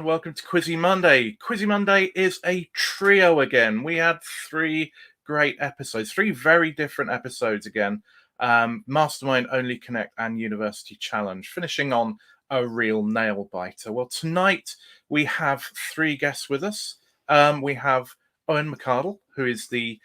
and welcome to Quizzy Monday. Quizzy Monday is a trio again. We had 3 great episodes, 3 very different episodes again. Mastermind, Only Connect, and University Challenge, finishing on a real nail-biter. Well, tonight we have 3 guests with us. We have Owen McArdle, who is the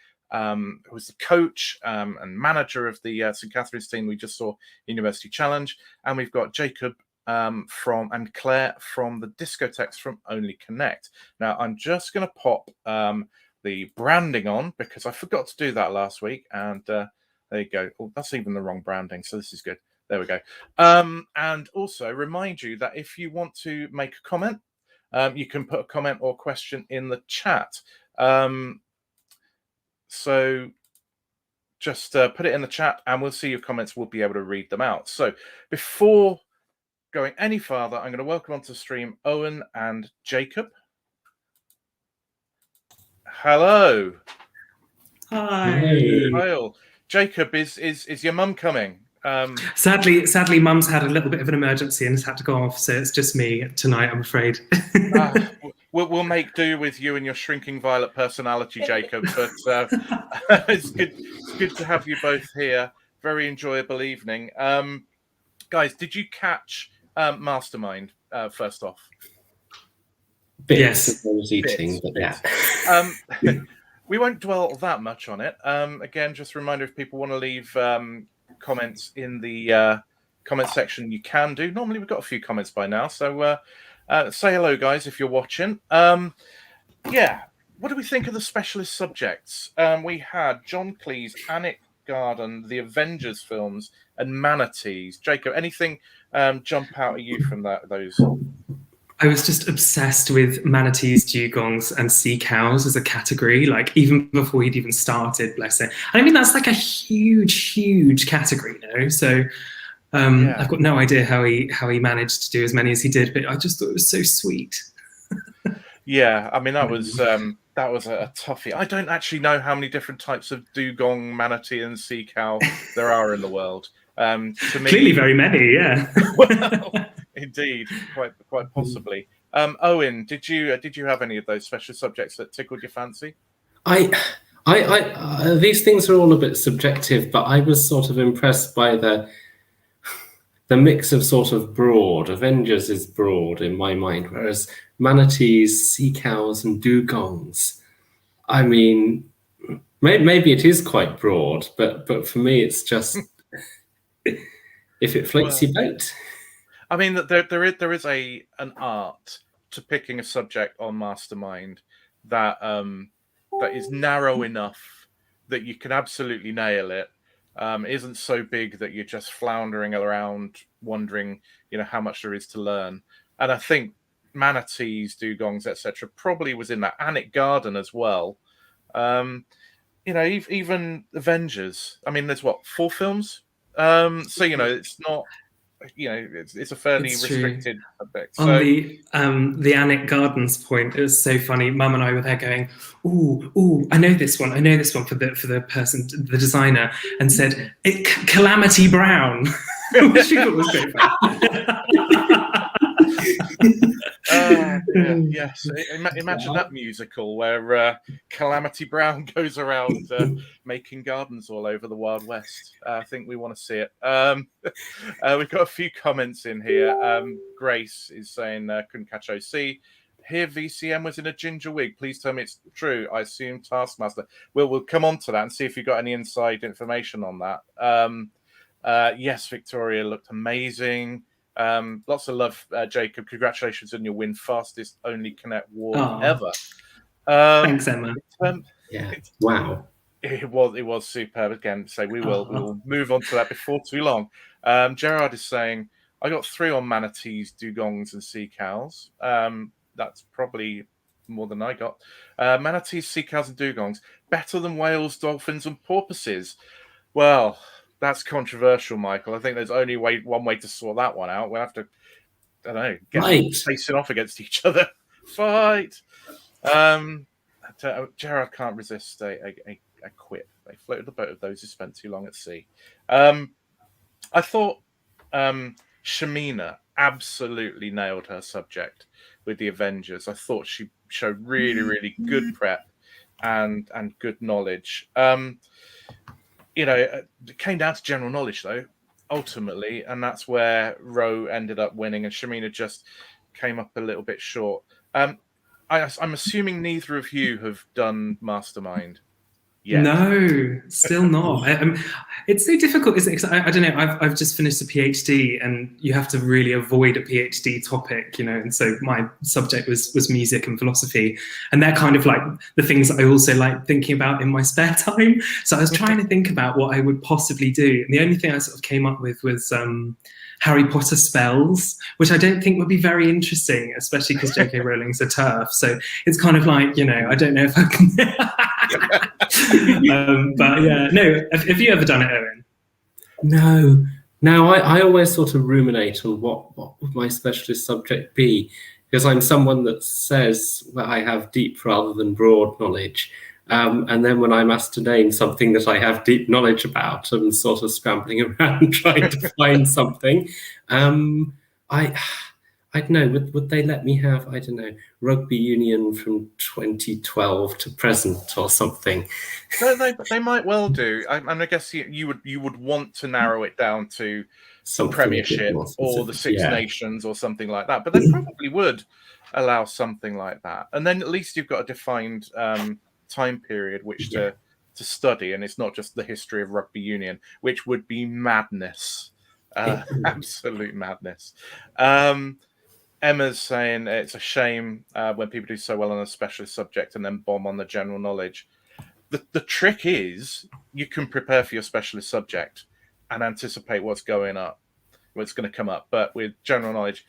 coach and manager of the St Catherine's team we just saw University Challenge, and we've got Jacob and Claire from the discotheques from Only Connect. Now, I'm just going to pop the branding on because I forgot to do that last week, and there you go. Oh, that's even the wrong branding, so this is good. There we go. And also remind you that if you want to make a comment, you can put a comment or question in the chat. So just put it in the chat and we'll see your comments. We'll be able to read them out. So before going any farther, I'm going to welcome onto the stream Owen and Jacob. Hello. Hi. Hi. Jacob, is your mum coming? Sadly, Mum's had a little bit of an emergency and has had to go off, so it's just me tonight, I'm afraid. We'll make do with you and your shrinking violet personality, Jacob. But it's good to have you both here. Very enjoyable evening. Guys, did you catch Mastermind first off? Yes. I was eating, but yeah. We won't dwell that much on it. Again, just a reminder, if people want to leave comments in the comment section, you can do. Normally, we've got a few comments by now, so say hello, guys, if you're watching. Yeah, what do we think of the specialist subjects? We had John Cleese, Alec Garden, the Avengers films, and manatees. Jacob, anything jump out at you from those? I was just obsessed with manatees, dugongs, and sea cows as a category, like even before he'd even started, bless him. And I mean, that's like a huge category, you know? So I've got no idea how he managed to do as many as he did, but I just thought it was so sweet. Yeah, I mean, that was a toughie. I don't actually know how many different types of dugong, manatee, and sea cow there are in the world. To me, clearly very many, yeah. Well, indeed, quite possibly. Owen, did you have any of those special subjects that tickled your fancy? These things are all a bit subjective, but I was sort of impressed by the mix of sort of broad. Avengers is broad in my mind, whereas manatees, sea cows, and dugongs, I mean, maybe it is quite broad, but for me, it's just if it floats your boat. I mean, there is an art to picking a subject on Mastermind that is narrow enough that you can absolutely nail it. Isn't so big that you're just floundering around wondering, how much there is to learn. And I think manatees, dugongs, etc., probably was in that. Alec Garden as well. Even Avengers. I mean, there's 4 films. So it's not. It's a fairly restricted subject. So, on the Alec Gardens point, it was so funny. Mum and I were there going, "Ooh, I know this one for the person, the designer," and said, "Calamity Brown," which she thought was great fun. Yes, imagine that musical where Calamity Brown goes around making gardens all over the Wild West. I think we want to see it. We've got a few comments in here. Grace is saying couldn't catch OC. Here VCM was in a ginger wig. Please tell me it's true. I assume Taskmaster. We'll come on to that and see if you got any inside information on that. Yes, Victoria looked amazing. Lots of love, Jacob. Congratulations on your win. Fastest Only Connect war ever. Thanks, Emma. Wow. It was superb again. So we will move on to that before too long. Gerard is saying, I got 3 on manatees, dugongs, and sea cows. That's probably more than I got. Manatees, sea cows, and dugongs better than whales, dolphins, and porpoises. Well, that's controversial, Michael. I think there's only one way to sort that one out. We'll have to, I don't know, get facing off against each other. Fight! Gerard can't resist a quip. They floated the boat of those who spent too long at sea. I thought Shamina absolutely nailed her subject. with the Avengers. I thought she showed really good prep and good knowledge. It came down to general knowledge though, ultimately, and that's where Roe ended up winning, and Shamina just came up a little bit short. I'm assuming neither of you have done Mastermind yet. No, still not. It's so difficult, isn't it? 'Cause I don't know. I've just finished a PhD, and you have to really avoid a PhD topic, And so my subject was music and philosophy, and they're kind of like the things that I also like thinking about in my spare time. So I was trying to think about what I would possibly do, and the only thing I sort of came up with was Harry Potter spells, which I don't think would be very interesting, especially because J.K. Rowling's a TERF. So it's kind of like, I don't know if I can. But yeah, no. Have you ever done it, Owen? No. I always sort of ruminate on what would my specialist subject be, because I'm someone that says that I have deep rather than broad knowledge. And then when I'm asked to name something that I have deep knowledge about, I'm sort of scrambling around trying to find something. I don't know, would they let me have, I don't know, rugby union from 2012 to present or something? They might well do. I guess you would want to narrow it down to some Premiership or the Six Nations or something like that. But they probably would allow something like that. And then at least you've got a defined time period which to study, and it's not just the history of rugby union, which would be madness. Absolute madness. Emma's saying it's a shame when people do so well on a specialist subject and then bomb on the general knowledge. The trick is you can prepare for your specialist subject and anticipate what's going to come up. But with general knowledge,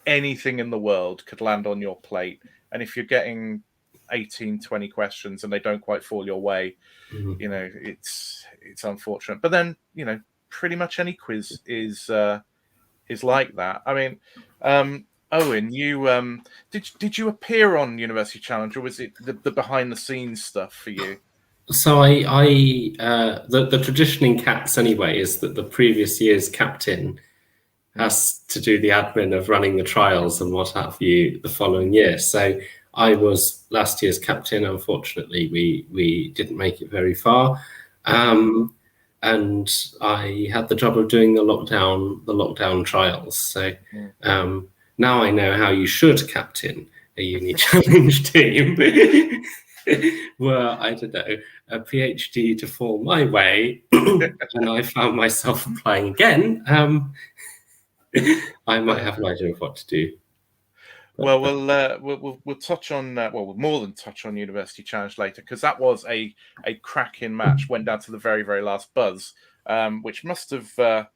anything in the world could land on your plate. And if you're getting 18, 20 questions and they don't quite fall your way, it's unfortunate. But then, pretty much any quiz is like that. I mean, Owen, you did you appear on University Challenge, or was it the behind the scenes stuff for you? So the tradition in CATS anyway is that the previous year's captain has to do the admin of running the trials and what have you the following year. So I was last year's captain. Unfortunately, we didn't make it very far, and I had the job of doing the lockdown trials. So now I know how you should captain a uni challenge team. Were, I don't know, a PhD to fall my way, and I found myself applying again, I might have an idea of what to do. Well, we'll touch on we'll more than touch on University Challenge later, because that was a cracking match. Went down to the very, very last buzz, which must have.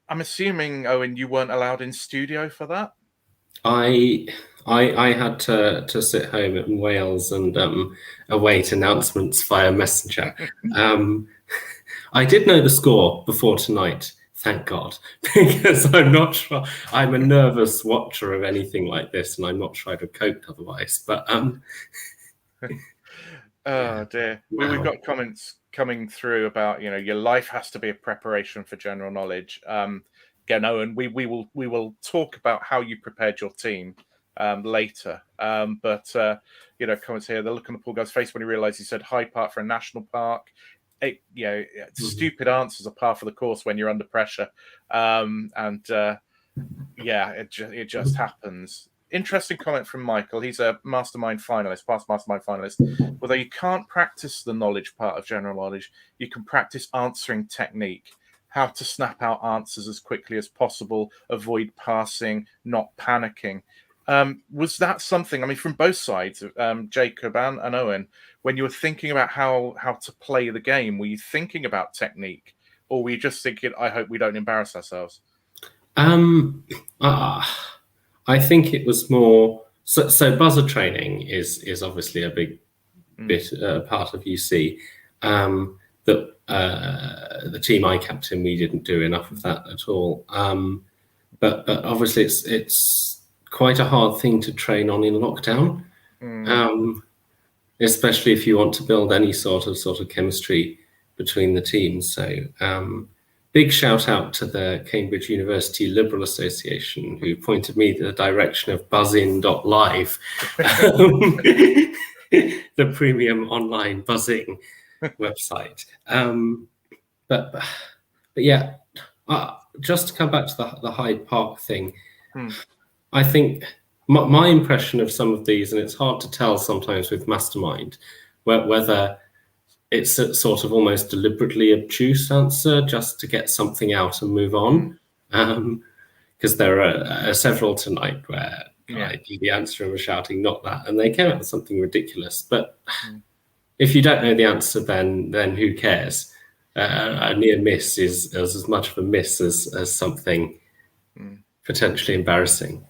I'm assuming, Owen, you weren't allowed in studio for that. I had to sit home in Wales and await announcements via Messenger. I did know the score before tonight, thank God, because I'm not sure. I'm a nervous watcher of anything like this, and I'm not sure I'd have coped otherwise. But oh dear, wow. We've got comments coming through about your life has to be a preparation for general knowledge. Again, Owen, we will talk about how you prepared your team later. But comments here. The look on the poor guy's face when he realised he said Hyde Park for a national park. Stupid answers are par for the course when you're under pressure. It just happens. Interesting comment from Michael. He's a Mastermind finalist, past Mastermind finalist. Although you can't practice the knowledge part of general knowledge, you can practice answering technique, how to snap out answers as quickly as possible, avoid passing, not panicking. Was that something, I mean, from both sides, Jacob and Owen, when you were thinking about how to play the game, were you thinking about technique, or were you just thinking, I hope we don't embarrass ourselves? I think it was more, so buzzer training is obviously a big bit part of UC. That the team I captain, we didn't do enough of that at all. But obviously it's quite a hard thing to train on in lockdown, especially if you want to build any sort of chemistry between the teams. So big shout out to the Cambridge University Liberal Association, who pointed me in the direction of buzzin.live, the premium online buzzing website. But yeah, just to come back to the Hyde Park thing, I think my impression of some of these, and it's hard to tell sometimes with Mastermind, whether it's a sort of almost deliberately obtuse answer just to get something out and move on. Because there are several tonight where I knew the answer and was shouting, not that, and they came up with something ridiculous. But if you don't know the answer, then who cares? A near miss is as much of a miss as something potentially embarrassing.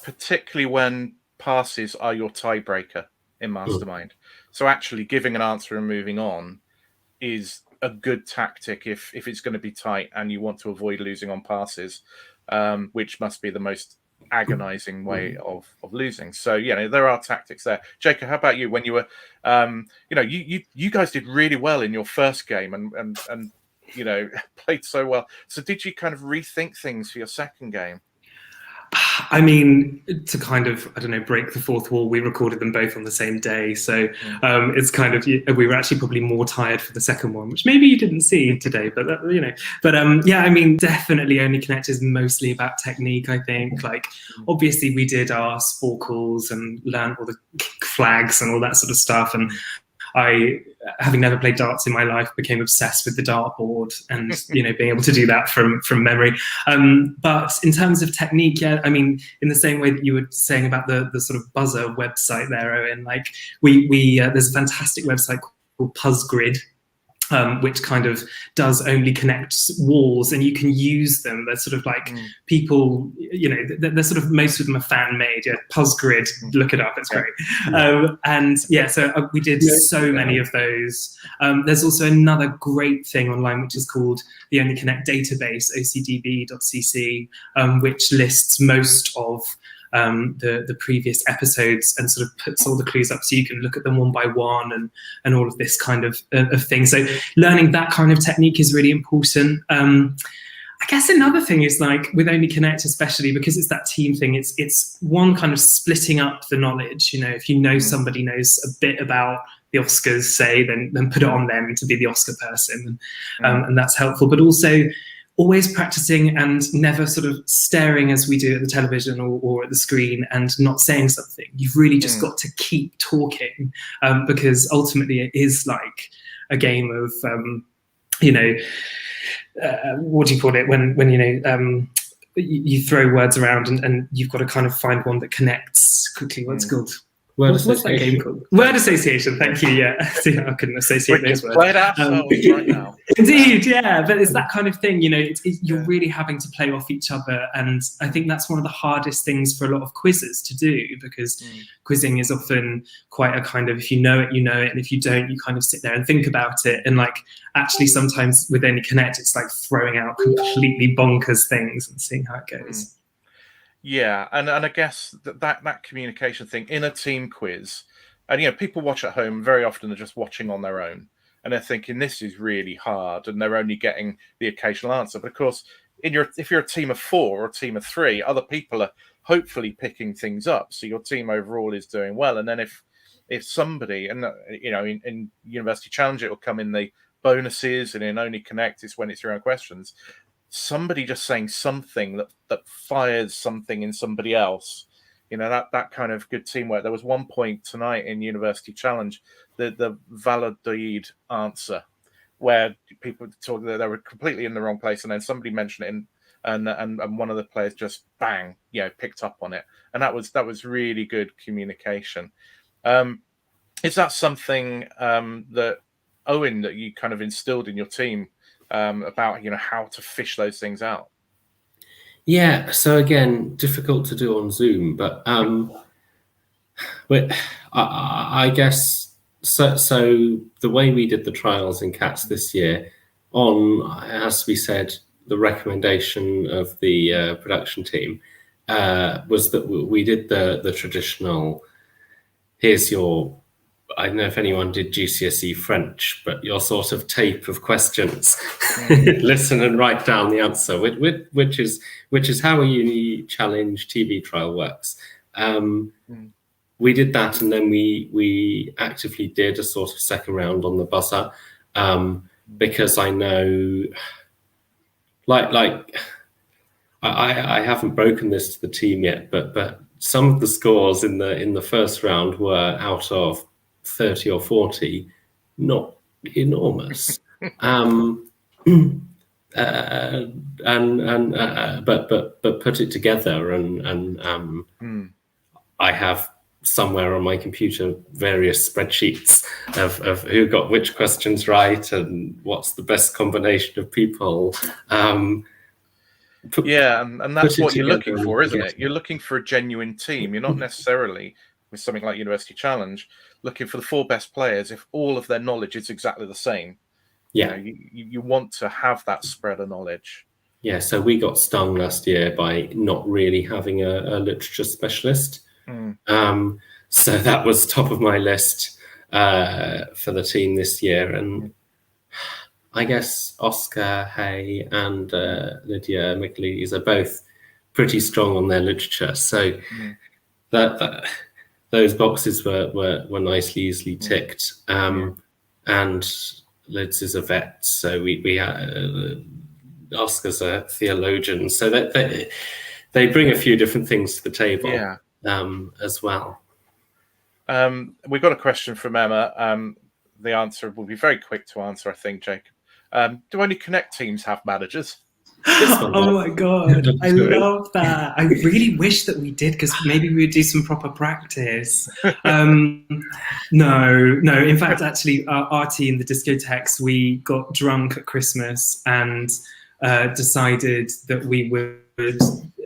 Particularly when passes are your tiebreaker in Mastermind. So actually giving an answer and moving on is a good tactic if it's going to be tight and you want to avoid losing on passes, which must be the most agonizing way of losing. So there are tactics there. Jacob, how about you? When you were you guys did really well in your first game and played so well. So did you kind of rethink things for your second game? I mean, to kind of, I don't know, break the fourth wall, we recorded them both on the same day. So it's kind of, we were actually probably more tired for the second one, which maybe you didn't see today, but yeah, I mean, definitely Only Connect is mostly about technique, I think. Like, obviously we did our sporkles and learned all the flags and all that sort of stuff. And I, having never played darts in my life, became obsessed with the dartboard and being able to do that from memory. But in terms of technique, yeah, I mean, in the same way that you were saying about the sort of buzzer website there, Owen, like we there's a fantastic website called Puzzgrid, which kind of does Only Connect walls, and you can use them. They're sort of like people, they're sort of, most of them are fan made. Yeah, Puzzgrid, look it up, it's great. And yeah, so we did so many of those. There's also another great thing online, which is called the Only Connect database, ocdb.cc, which lists most of the previous episodes and sort of puts all the clues up so you can look at them one by one and all of this kind of thing. So learning that kind of technique is really important. I guess another thing is, like, with Only Connect, especially because it's that team thing, it's one kind of splitting up the knowledge. If you know somebody knows a bit about the Oscars, say, then put it on them to be the Oscar person, and that's helpful. But also always practicing and never sort of staring as we do at the television or at the screen and not saying something. You've really just got to keep talking, because ultimately it is like a game of, what do you call it? When you throw words around and you've got to kind of find one that connects quickly. What's it called? What's that game called? Word association. Thank you. Yeah, see, I couldn't associate those words. Right now. Indeed, yeah. But it's that kind of thing. You're really having to play off each other, and I think that's one of the hardest things for a lot of quizzes to do, because quizzing is often quite a kind of, if you know it, you know it, and if you don't, you kind of sit there and think about it. And like, actually, sometimes with Only Connect, it's like throwing out completely bonkers things and seeing how it goes. Yeah, and I guess that communication thing in a team quiz, and people watch at home very often are just watching on their own, and they're thinking this is really hard, and they're only getting the occasional answer. But of course, if you're a team of 4 or a team of 3, other people are hopefully picking things up, so your team overall is doing well. And then if somebody, and in University Challenge it will come in the bonuses, and in Only Connect it's when it's your own questions. Somebody just saying something that fires something in somebody else, that kind of good teamwork. There was one point tonight in University Challenge, the Valladolid answer, where people talk that they were completely in the wrong place, and then somebody mentioned it, and one of the players just bang, picked up on it, and that was really good communication. Is that something that, Owen, that you kind of instilled in your team? About how to fish those things out? Yeah, so again, difficult to do on Zoom, but I guess so the way we did the trials in Cats this year, it has to be said, the recommendation of the production team was that we did the traditional, here's your I don't know if anyone did GCSE French, but your sort of tape of questions, listen and write down the answer, which is how a uni challenge TV trial works. We did that, and then we actively did a sort of second round on the buzzer, because I know, like I haven't broken this to the team yet, but some of the scores in the first round were out of 30 or 40, not enormous. But put it together, and I have somewhere on my computer various spreadsheets of who got which questions right and what's the best combination of people. And that's what you're looking for, isn't it? You're looking for a genuine team. You're not necessarily, with something like University Challenge, looking for the 4 best players if all of their knowledge is exactly the same. Yeah, you want to have that spread of knowledge. Yeah, so we got stung last year by not really having a literature specialist. So that was top of my list for the team this year. And I guess Oscar Hay and Lydia McLeese are both pretty strong on their literature. So that those boxes were nicely, easily ticked. And Lids is a vet, so we Oscar's a theologian, so that they bring a few different things to the table, as well. We've got a question from Emma. The answer will be very quick to answer, I think, Jacob. Do only Connect teams have managers? Oh my god, I love that. I really wish that we did, because maybe we would do some proper practice. No. In fact, actually, our team, the Discotheques, we got drunk at Christmas and decided that we would,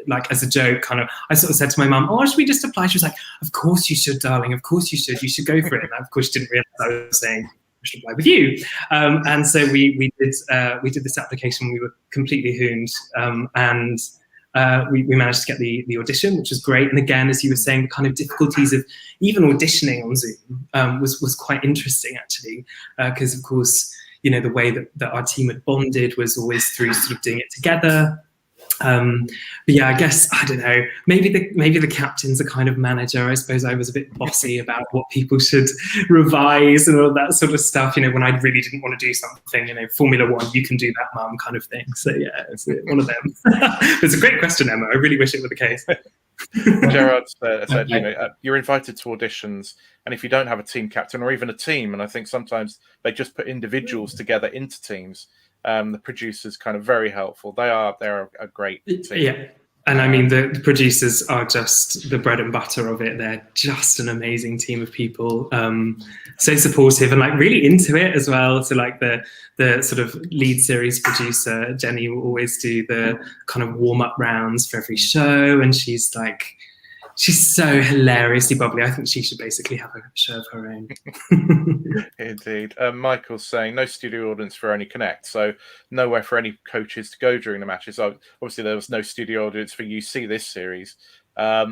like, as a joke, kind of, I sort of said to my mum, "Oh, should we just apply?" She was like, "Of course you should, darling. Of course you should. You should go for it." And of course, she didn't realise I was saying I should apply with you. And so we did this application. We were completely hooned, and we managed to get the audition, which was great. And again, as you were saying, the kind of difficulties of even auditioning on Zoom was quite interesting, actually, because of course, you know, the way that our team had bonded was always through sort of doing it together. But yeah, I guess, I don't know, maybe the captain's a kind of manager. I suppose I was a bit bossy about what people should revise and all that sort of stuff, you know, when I really didn't want to do something, you know, Formula One, you can do that, mum, kind of thing. So yeah, it's one of them. It's a great question, Emma. I really wish it were the case. Gerard said, you know, you're invited to auditions, and if you don't have a team captain or even a team, and I think sometimes they just put individuals together into teams, the producers kind of very helpful. They're a great team. Yeah, and I mean the producers are just the bread and butter of it. They're just an amazing team of people, so supportive and like really into it as well. So like the sort of lead series producer Jenny will always do the kind of warm up rounds for every show, and she's so hilariously bubbly. I think she should basically have a show of her own. Indeed. Michael's saying no studio audience for Only Connect, so nowhere for any coaches to go during the matches. So obviously there was no studio audience for UC this series. I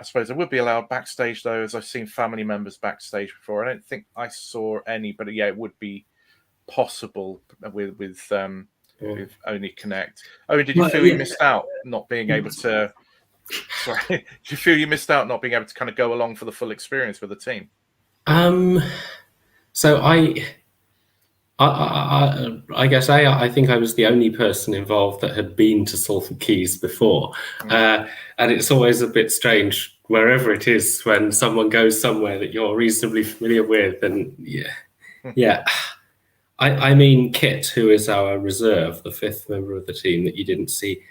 suppose I would be allowed backstage though, as I've seen family members backstage before. I don't think I saw any, but yeah, it would be possible with Only Connect. Owen, did you feel you missed out not being able to? Sorry, do you feel you missed out not being able to kind of go along for the full experience with the team? So I guess I think I was the only person involved that had been to Salford Quays before, and it's always a bit strange wherever it is when someone goes somewhere that you're reasonably familiar with, and yeah. I mean, Kit, who is our reserve, the 5th member of the team that you didn't see.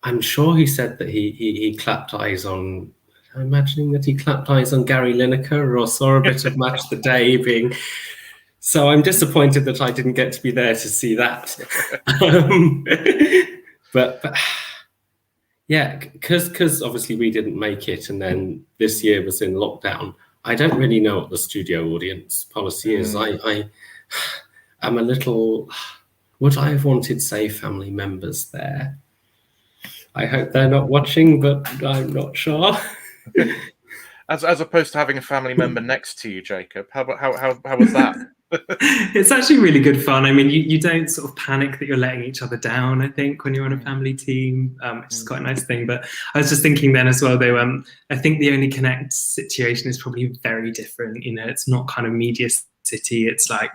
I'm sure he said that he clapped eyes on, I'm imagining that he clapped eyes on Gary Lineker or saw a bit of Match the Day being. So I'm disappointed that I didn't get to be there to see that. But yeah, because obviously we didn't make it, and then this year was in lockdown. I don't really know what the studio audience policy is. I am a little. Would I have wanted, say, family members there? I hope they're not watching, but I'm not sure. as opposed to having a family member next to you, Jacob. How was that? It's actually really good fun. I mean, you don't sort of panic that you're letting each other down, I think, when you're on a family team, which is quite a nice thing. But I was just thinking then as well, though, I think the Only Connect situation is probably very different. You know, it's not kind of Media City. It's like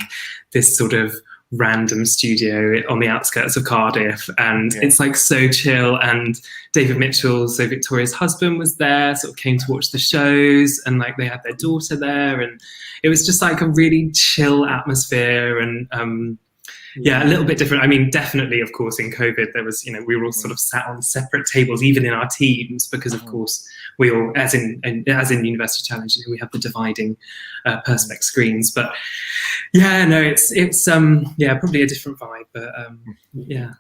this sort of random studio on the outskirts of Cardiff, and it's like so chill. And David Mitchell, so Victoria's husband, was there, sort of came to watch the shows, and like they had their daughter there, and it was just like a really chill atmosphere. And a little bit different. I mean, definitely, of course, in COVID, there was, you know, we were all sort of sat on separate tables, even in our teams, because of course we all, as in University Challenge, you know, we have the dividing perspex screens. But yeah, no, it's probably a different vibe. But yeah.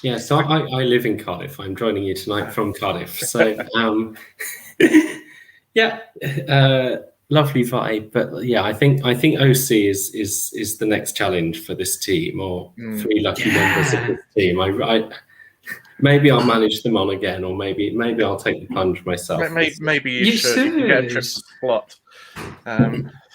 Yeah, so I live in Cardiff. I'm joining you tonight from Cardiff. So lovely vibe. But yeah, I think OC is the next challenge for this team, or 3 lucky members of this team. I maybe I'll manage them on again, or maybe I'll take the plunge myself. Maybe you should. You get a trip to Plot.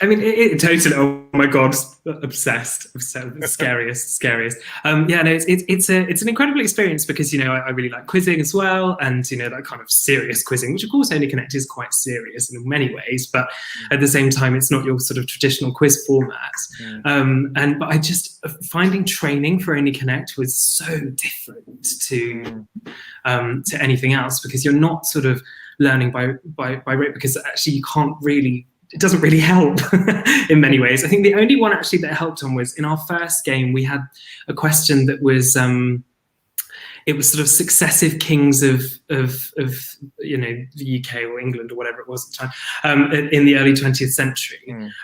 I mean, it totally. Oh my god, obsessed. Scariest. Yeah, no, it's an incredible experience because, you know, I really like quizzing as well, and you know, that kind of serious quizzing, which of course Only Connect is quite serious in many ways, but at the same time, it's not your sort of traditional quiz format. But I just finding training for Only Connect was so different to anything else, because you're not sort of learning by rote, because actually you can't really. It doesn't really help in many ways. I think the only one actually that helped on was in our first game, we had a question that was, it was sort of successive kings of you know, the UK or England or whatever it was at the time, in the early 20th century.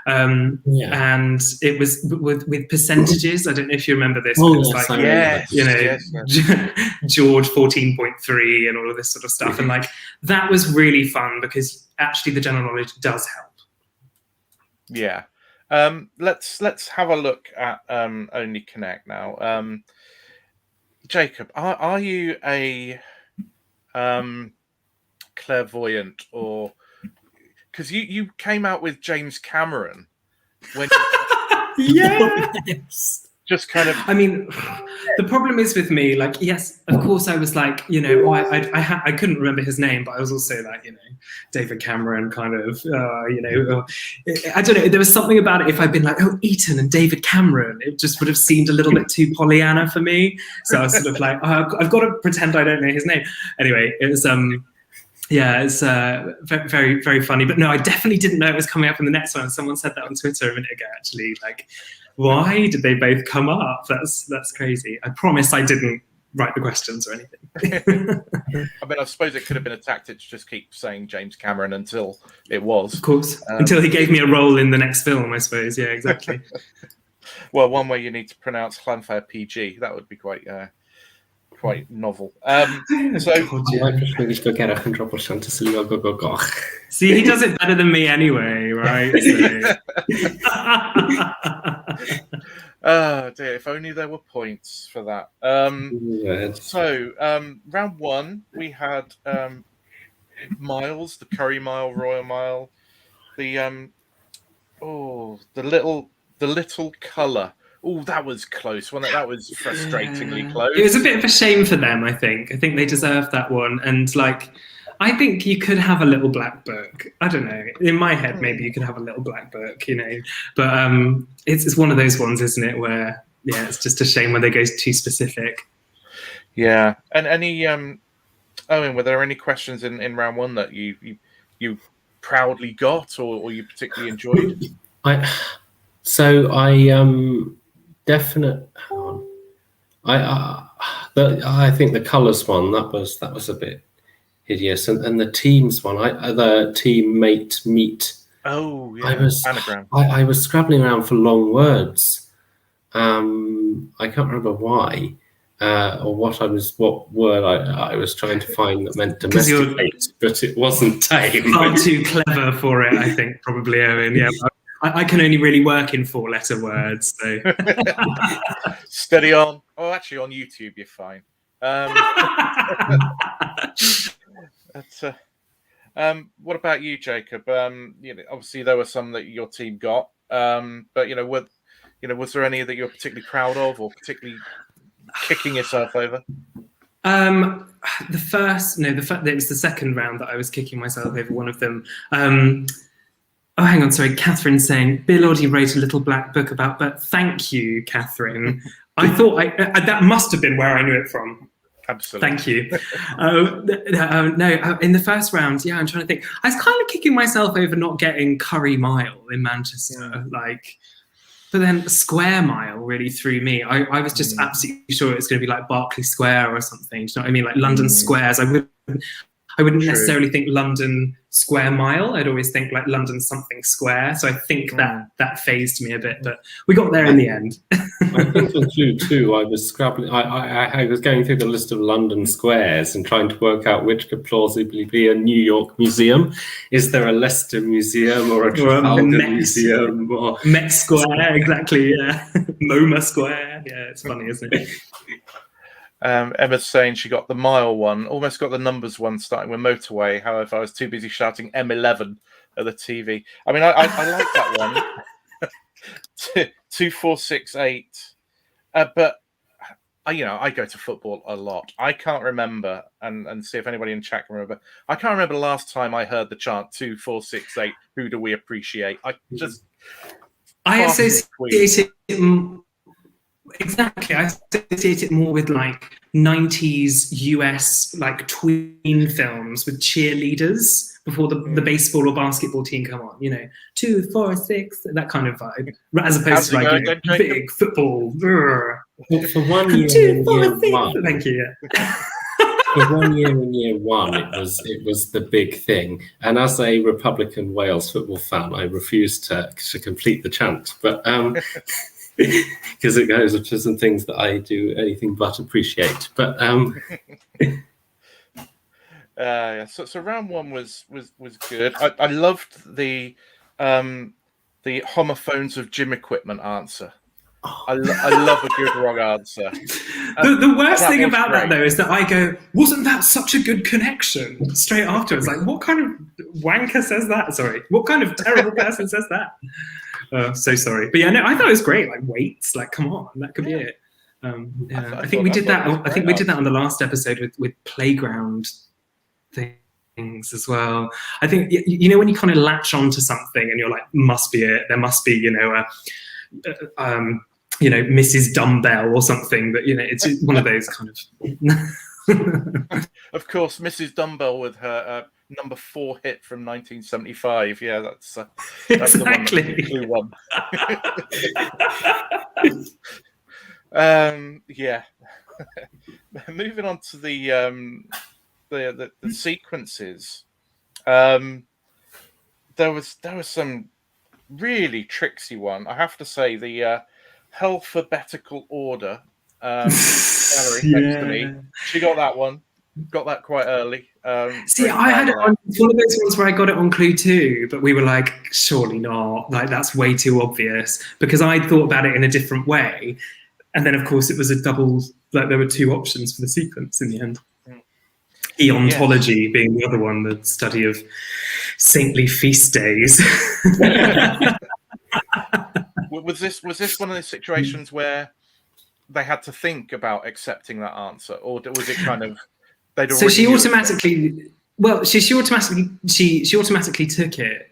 And it was with percentages. I don't know if you remember this. Oh, it was yes, like, you know, George 14.3 and all of this sort of stuff. And like, that was really fun because actually the general knowledge does help. Yeah. Let's have a look at Only Connect now. Jacob, are you a clairvoyant, or because you came out with James Cameron when yes. Just kind of. I mean, the problem is with me, like, yes, of course, I was like, you know, I couldn't remember his name, but I was also like, you know, David Cameron, kind of, you know, I don't know. There was something about it. If I'd been like, oh, Eton and David Cameron, it just would have seemed a little bit too Pollyanna for me. So I was sort of like, I've got to pretend I don't know his name. Anyway, it was yeah, it's very, very funny. But no, I definitely didn't know it was coming up in the next one. Someone said that on Twitter a minute ago, actually. Like, why did they both come up? That's crazy. I promise I didn't write the questions or anything. I mean, I suppose it could have been a tactic to just keep saying James Cameron until it was. Of course. Until he gave me a role in the next film, I suppose. Yeah, exactly. Well, one way you need to pronounce Llanfair PG. That would be quite novel. So see, he does it better than me anyway, right? Oh dear, if only there were points for that. So round one, we had miles, the Curry Mile, Royal Mile, the little colour. Oh, that was close. That was frustratingly close. It was a bit of a shame for them, I think. I think they deserved that one. And like, I think you could have a little black book. I don't know. In my head, maybe you could have a little black book, you know. But it's one of those ones, isn't it, where, yeah, it's just a shame when they go too specific. Yeah. And any, Owen, were there any questions in round one that you proudly got or you particularly enjoyed? I think the colours one, that was a bit hideous, and the teams one, the teammate meet. Oh yeah, anagram. I was scrabbling around for long words. I can't remember why or what word I was trying to find that meant domesticate, but it wasn't tame. Far too clever for it, I think, probably, Owen. Yeah. I can only really work in 4-letter words, so. Steady on. Oh, actually, on YouTube, you're fine. What about you, Jacob? Obviously there were some that your team got, but was there any that you're particularly proud of or particularly kicking yourself over? It was the second round that I was kicking myself over one of them. Oh, hang on, sorry. Catherine's saying, Bill already wrote a little black book about, but thank you, Catherine. I thought that must have been where I knew it from. Absolutely. Thank you. In the first round, I'm trying to think. I was kind of kicking myself over not getting Curry Mile in Manchester, but then Square Mile really threw me. I was just absolutely sure it was going to be like Berkeley Square or something. Do you know what I mean? Like London Squares. I wouldn't necessarily think London Square Mile. I'd always think like London something square. So I think that phased me a bit, but we got there in the end. I think on Clue 2, I was scrabbling. I was going through the list of London squares and trying to work out which could plausibly be a New York museum. Is there a Leicester Museum or a Trafalgar Museum? Or Met Square, exactly, yeah. MoMA Square. Yeah, it's funny, isn't it? Emma's saying she got the mile one, almost got the numbers one starting with motorway. However, I was too busy shouting M11 at the TV. I mean, I like that one. 2468. But I go to football a lot. I can't remember, and see if anybody in chat can remember. I can't remember the last time I heard the chant 2468. Who do we appreciate? I associate it. Exactly, I associate it more with like 90s US like tween films with cheerleaders before the baseball or basketball team come on. 2, 4, 6, that kind of vibe, as opposed to like big football. For 1 year, 2, 4, 6. Thank you. Yeah. For 1 year in year one, it was the big thing. And as a Republican Wales football fan, I refused to complete the chant, but. Because it goes to some things that I do anything but appreciate. But so round one was good. I loved the homophones of gym equipment answer. I love a good wrong answer. The worst thing about that though is that I go, wasn't that such a good connection? Straight afterwards, like, what kind of wanker says that? Sorry, what kind of terrible person says that? So sorry, but I thought it was great. Like weights, like come on, that could be it. I think we did that. I think we did that on the last episode with playground things as well. I think when you kind of latch onto something and you're like, must be it. There must be Mrs. Dumbbell or something. But it's one of those kind of. Of course, Mrs. Dumbbell with her number 4 hit from 1975. Yeah, that's exactly the one. Yeah. Moving on to the sequences. There was some really tricksy one. I have to say the alphabetical order. Valerie, thanks to me. She got that one. Got that quite early. See, I had it on. It's one of those ones where I got it on Clue 2, but we were like, surely not. Like, that's way too obvious. Because I thought about it in a different way. And then, of course, it was a double, like, there were 2 options for the sequence in the end. Eontology being the other one, the study of saintly feast days. Was this one of those situations where they had to think about accepting that answer, or was it kind of so she automatically took it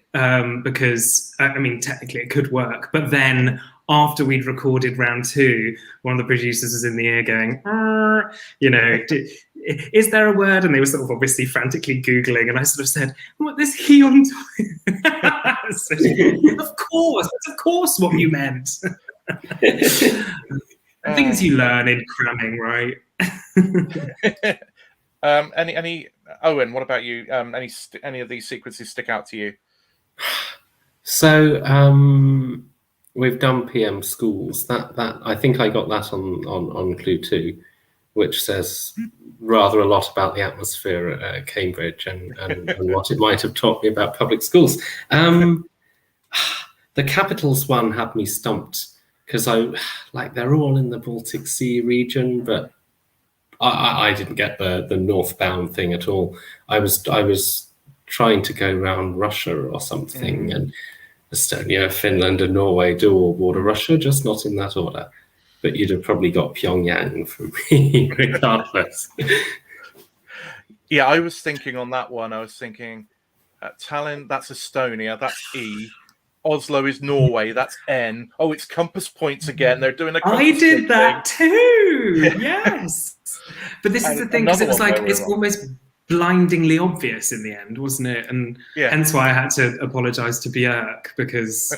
because I mean technically it could work, but then after we'd recorded round 2, one of the producers was in the ear going, is there a word? And they were sort of obviously frantically Googling, and I sort of said, what, this of course what you meant. Things you learn in cramming, right? Any Owen, what about you? Any of these sequences stick out to you? So we've done PM schools. That I think I got that on Clue 2, which says rather a lot about the atmosphere at Cambridge and what it might have taught me about public schools. The capitals one had me stumped because they're all in the Baltic Sea region, but I didn't get the northbound thing at all. I was trying to go around Russia or something, and Estonia, Finland, and Norway do all border Russia, just not in that order. But you'd have probably got Pyongyang from me regardless. Yeah, I was thinking on that one. I was thinking Tallinn, that's Estonia, that's E. Oslo is Norway, that's N. Oh, it's compass points again. They're doing a compass I did that thing. too. Yes. But this is And the thing, because it was another one like, where it's we're wrong. almost blindingly obvious in the end, wasn't it? And hence why I had to apologize to Björk, because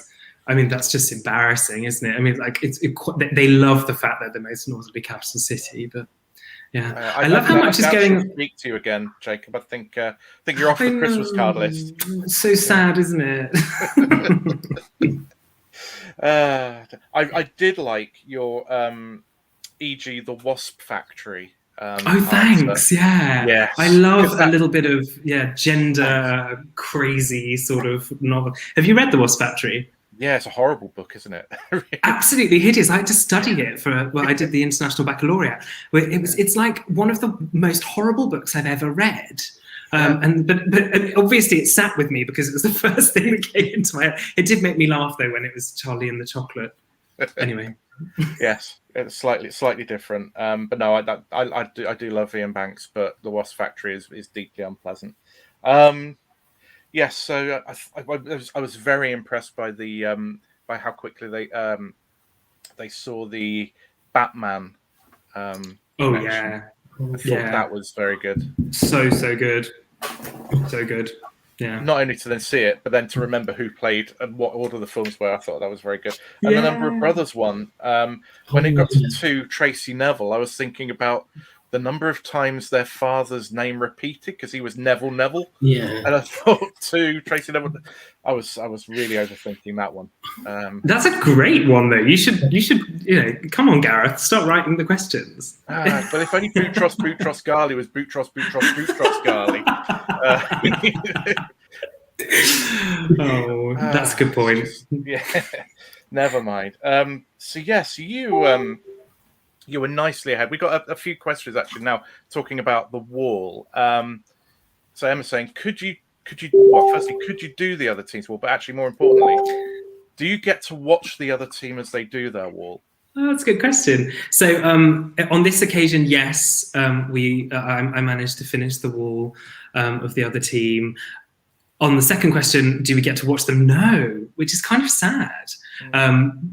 I mean, that's just embarrassing, isn't it? I mean, like, they love the fact that they're the most northerly capital city, but yeah, I love how much is going. Speak to you again, Jacob. I think you're off the Christmas card list. It's so sad, isn't it? I did like your e.g. the Wasp Factory. Thanks. Yeah. Yes. I love a little bit of gender crazy sort of novel. Have you read The Wasp Factory? Yeah, it's a horrible book, isn't it? Absolutely hideous. I had to study it for I did the International Baccalaureate. It's like one of the most horrible books I've ever read. But obviously it sat with me because it was the first thing that came into my head. It did make me laugh though when it was Charlie and the Chocolate. Anyway. Yes, it's slightly different. But no, I do love Ian Banks, but The Wasp Factory is deeply unpleasant. Yes, so I was very impressed by by how quickly they saw the Batman. Oh yeah, I thought that was very good. So good, so good. Yeah. Not only to then see it, but then to remember who played and what order the films were. I thought that was very good. And the Number of Brothers one, when it got to Tracy Neville, I was thinking about the number of times their father's name repeated because he was Neville. Yeah. And I thought to Tracy Neville, I was really overthinking that one. That's a great one though. You should come on, Gareth, start writing the questions. But if only Boutros Ghali was Boutros Ghali. That's a good point. Yeah, never mind. So you were nicely ahead. We got a few questions actually now talking about the wall. So Emma's saying, could you do the other team's wall? But actually, more importantly, do you get to watch the other team as they do their wall? Oh, that's a good question. So on this occasion, yes, I managed to finish the wall of the other team. On the second question, do we get to watch them? No, which is kind of sad,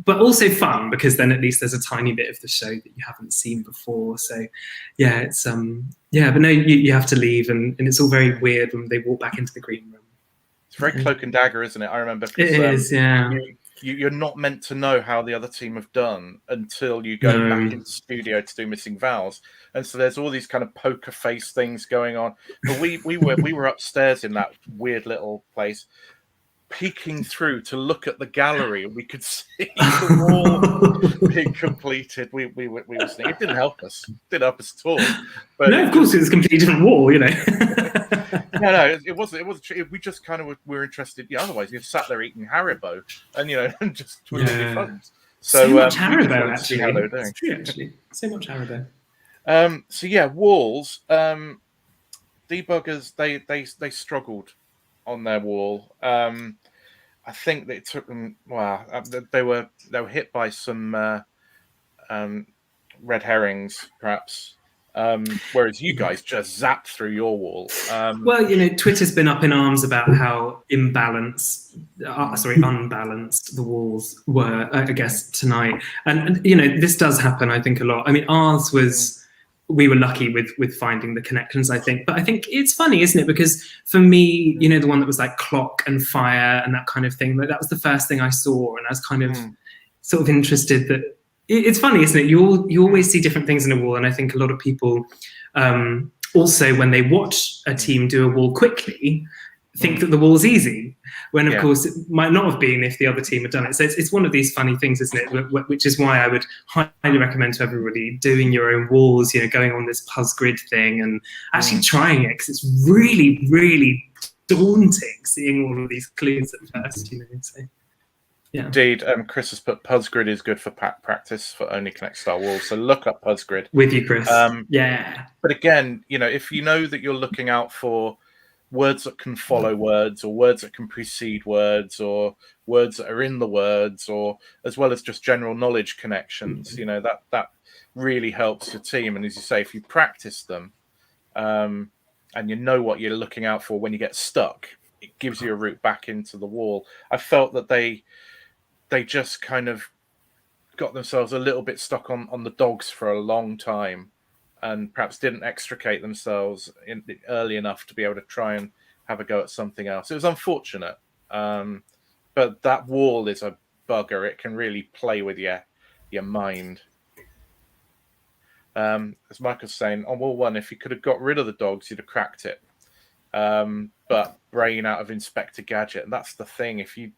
but also fun because then at least there's a tiny bit of the show that you haven't seen before. So yeah, it's but no, you have to leave, and it's all very weird when they walk back into the green room. It's very cloak and dagger, isn't it? I remember. It is, yeah. You're not meant to know how the other team have done until you go back into the studio to do Missing Vows, and so there's all these kind of poker face things going on. But we were upstairs in that weird little place, peeking through to look at the gallery, and we could see the wall being completed. We were seeing it. Didn't help us. Didn't help us at all. But no, of course it was a completely different wall, No, it wasn't. We just kind of were interested. Yeah, otherwise you sat there eating Haribo and just twiddling your thumbs. So much Haribo, actually. See how they were doing. It's true, actually. So much Haribo. Walls. Debuggers. They struggled on their wall. I think that it took them. Wow, they were hit by some red herrings, perhaps. Whereas you guys just zapped through your wall. Well, Twitter's been up in arms about how unbalanced the walls were, I guess, tonight. And this does happen, I think, a lot. I mean, ours was, we were lucky with finding the connections, I think. But I think it's funny, isn't it? Because for me, the one that was like clock and fire and that kind of thing, that was the first thing I saw. And I was kind of sort of interested that, it's funny, isn't it? You always see different things in a wall, and I think a lot of people also, when they watch a team do a wall quickly, think that the wall's easy, when of course it might not have been if the other team had done it. So it's one of these funny things, isn't it? Which is why I would highly recommend to everybody doing your own walls, going on this PuzGrid thing and actually trying it, because it's really, really daunting seeing all of these clues at first. So. Yeah. Indeed, Chris has put PuzGrid is good for practice for only Connect Star Walls. So look up PuzGrid. With you, Chris. Yeah. But again, if you know that you're looking out for words that can follow words, or words that can precede words, or words that are in the words, or as well as just general knowledge connections. You know, that really helps your team. And as you say, if you practice them, and you know what you're looking out for when you get stuck, it gives you a route back into the wall. I felt that they just kind of got themselves a little bit stuck on the dogs for a long time, and perhaps didn't extricate themselves early enough to be able to try and have a go at something else. It was unfortunate, but that wall is a bugger. It can really play with your mind. As Michael's saying, on wall 1, if you could have got rid of the dogs, you'd have cracked it. But brain out of Inspector Gadget, and that's the thing. If you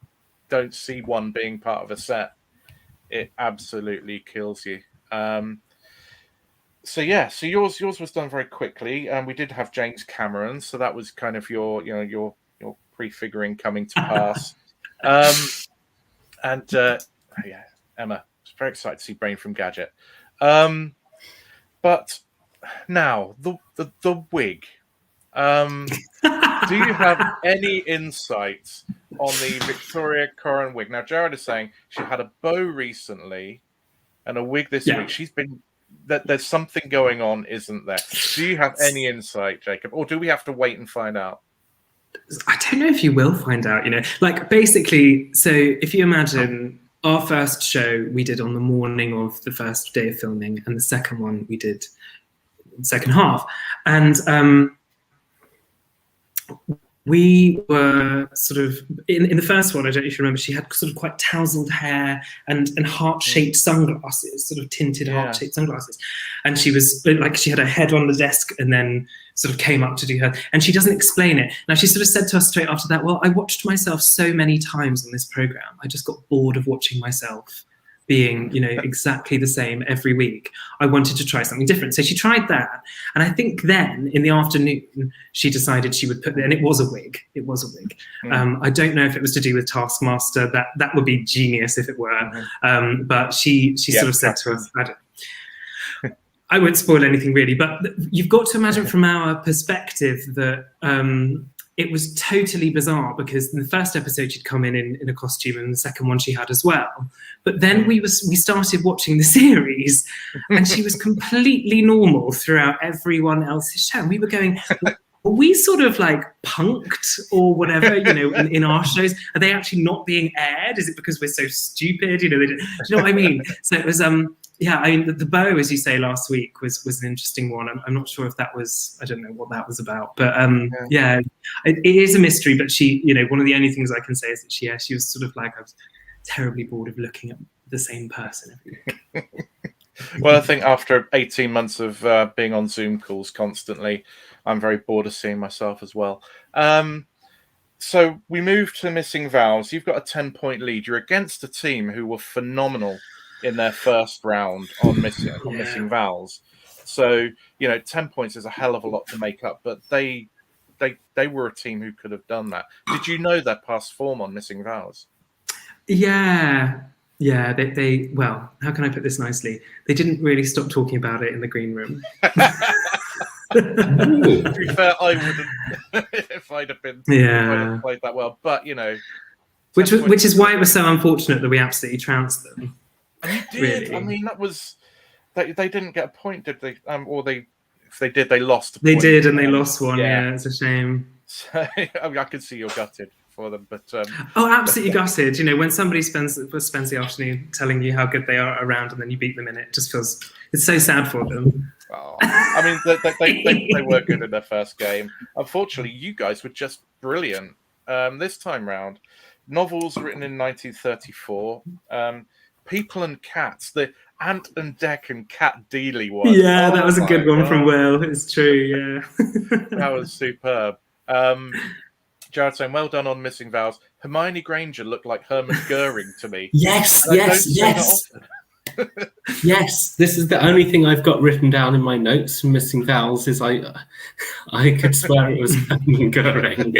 don't see one being part of a set, it absolutely kills you. So yours was done very quickly, and we did have James Cameron, so that was kind of your prefiguring coming to pass. Emma was very excited to see Brain from Gadget. But now the wig. Do you have any insights on the Victoria Coren wig? Now, Jared is saying she had a bow recently and a wig this week. She's been there's something going on, isn't there? Do you have any insight, Jacob, or do we have to wait and find out? I don't know if you will find out. Like basically, so if you imagine our first show we did on the morning of the first day of filming, and the second one we did in the second half, and we were sort of in the first one, I don't know if you remember, she had sort of quite tousled hair and heart-shaped sunglasses, sort of tinted heart-shaped sunglasses. And she was like, she had her head on the desk and then sort of came up to do her, and she doesn't explain it. Now, she sort of said to us straight after that, well, I watched myself so many times on this program. I just got bored of watching myself being, exactly the same every week. I wanted to try something different. So she tried that. And I think then in the afternoon, she decided she would and it was a wig. It was a wig. I don't know if it was to do with Taskmaster. That would be genius if it were. But she sort of said to us, I won't spoil anything really, but you've got to imagine from our perspective that it was totally bizarre, because in the first episode she'd come in a costume, and the second one she had as well. But then we started watching the series, and she was completely normal throughout everyone else's show. And we were going, are we sort of like punked or whatever, in our shows? Are they actually not being aired? Is it because we're so stupid? Do you know what I mean? So it was the bow, as you say, last week was an interesting one. I'm not sure if that was, I don't know what that was about, but it is a mystery. But she, one of the only things I can say is that she was sort of like, I was terribly bored of looking at the same person every week. Well, I think after 18 months of being on Zoom calls constantly, I'm very bored of seeing myself as well. So we move to Missing Vowels. You've got a 10-point lead. You're against a team who were phenomenal in their first round on Missing Vowels. So, 10 points is a hell of a lot to make up, but they were a team who could have done that. Did you know their past form on Missing Vowels? Yeah. They well, how can I put this nicely? They didn't really stop talking about it in the green room. To be fair, I wouldn't if I'd have played that well. But which is why it was so unfortunate that we absolutely trounced them. And you did. Really. I mean, that was they didn't get a point, did they? Or if they did, they lost. They did, and they lost one. Yeah, it's a shame. So I could see you're gutted for them, but absolutely gutted. When somebody spends the afternoon telling you how good they are around, and then you beat them in it, just feels it's so sad for them. Oh, I mean, they were good in their first game. Unfortunately, you guys were just brilliant this time round. Novels written in 1934. People and Cats, the Ant and Dec and Cat Dealey one. Yeah, that was a good one from Will. It's true, yeah. That was superb. Jared saying, well done on Missing Vowels. Hermione Granger looked like Hermann Goering to me. Yes. Yes, this is the only thing I've got written down in my notes from Missing Vowels is I could swear it was Hermann Goering.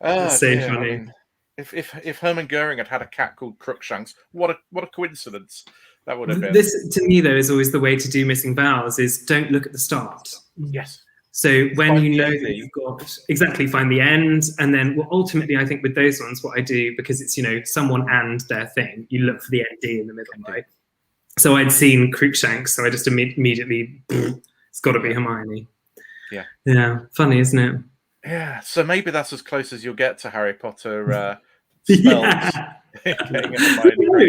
That's so funny. I mean, if Hermann Goering had a cat called Crookshanks, what a coincidence that would have been. This, to me, though, is always the way to do Missing Vowels: is don't look at the start. Yes. So when Find you the know ND. that you've got exactly find the end, and then ultimately I think with those ones, what I do, because it's someone and their thing, you look for the ND in the middle, right? So I'd seen Cruikshanks, so I just immediately it's got to be Hermione. Yeah, funny, isn't it? Yeah, so maybe that's as close as you'll get to Harry Potter spells. Getting Hermione.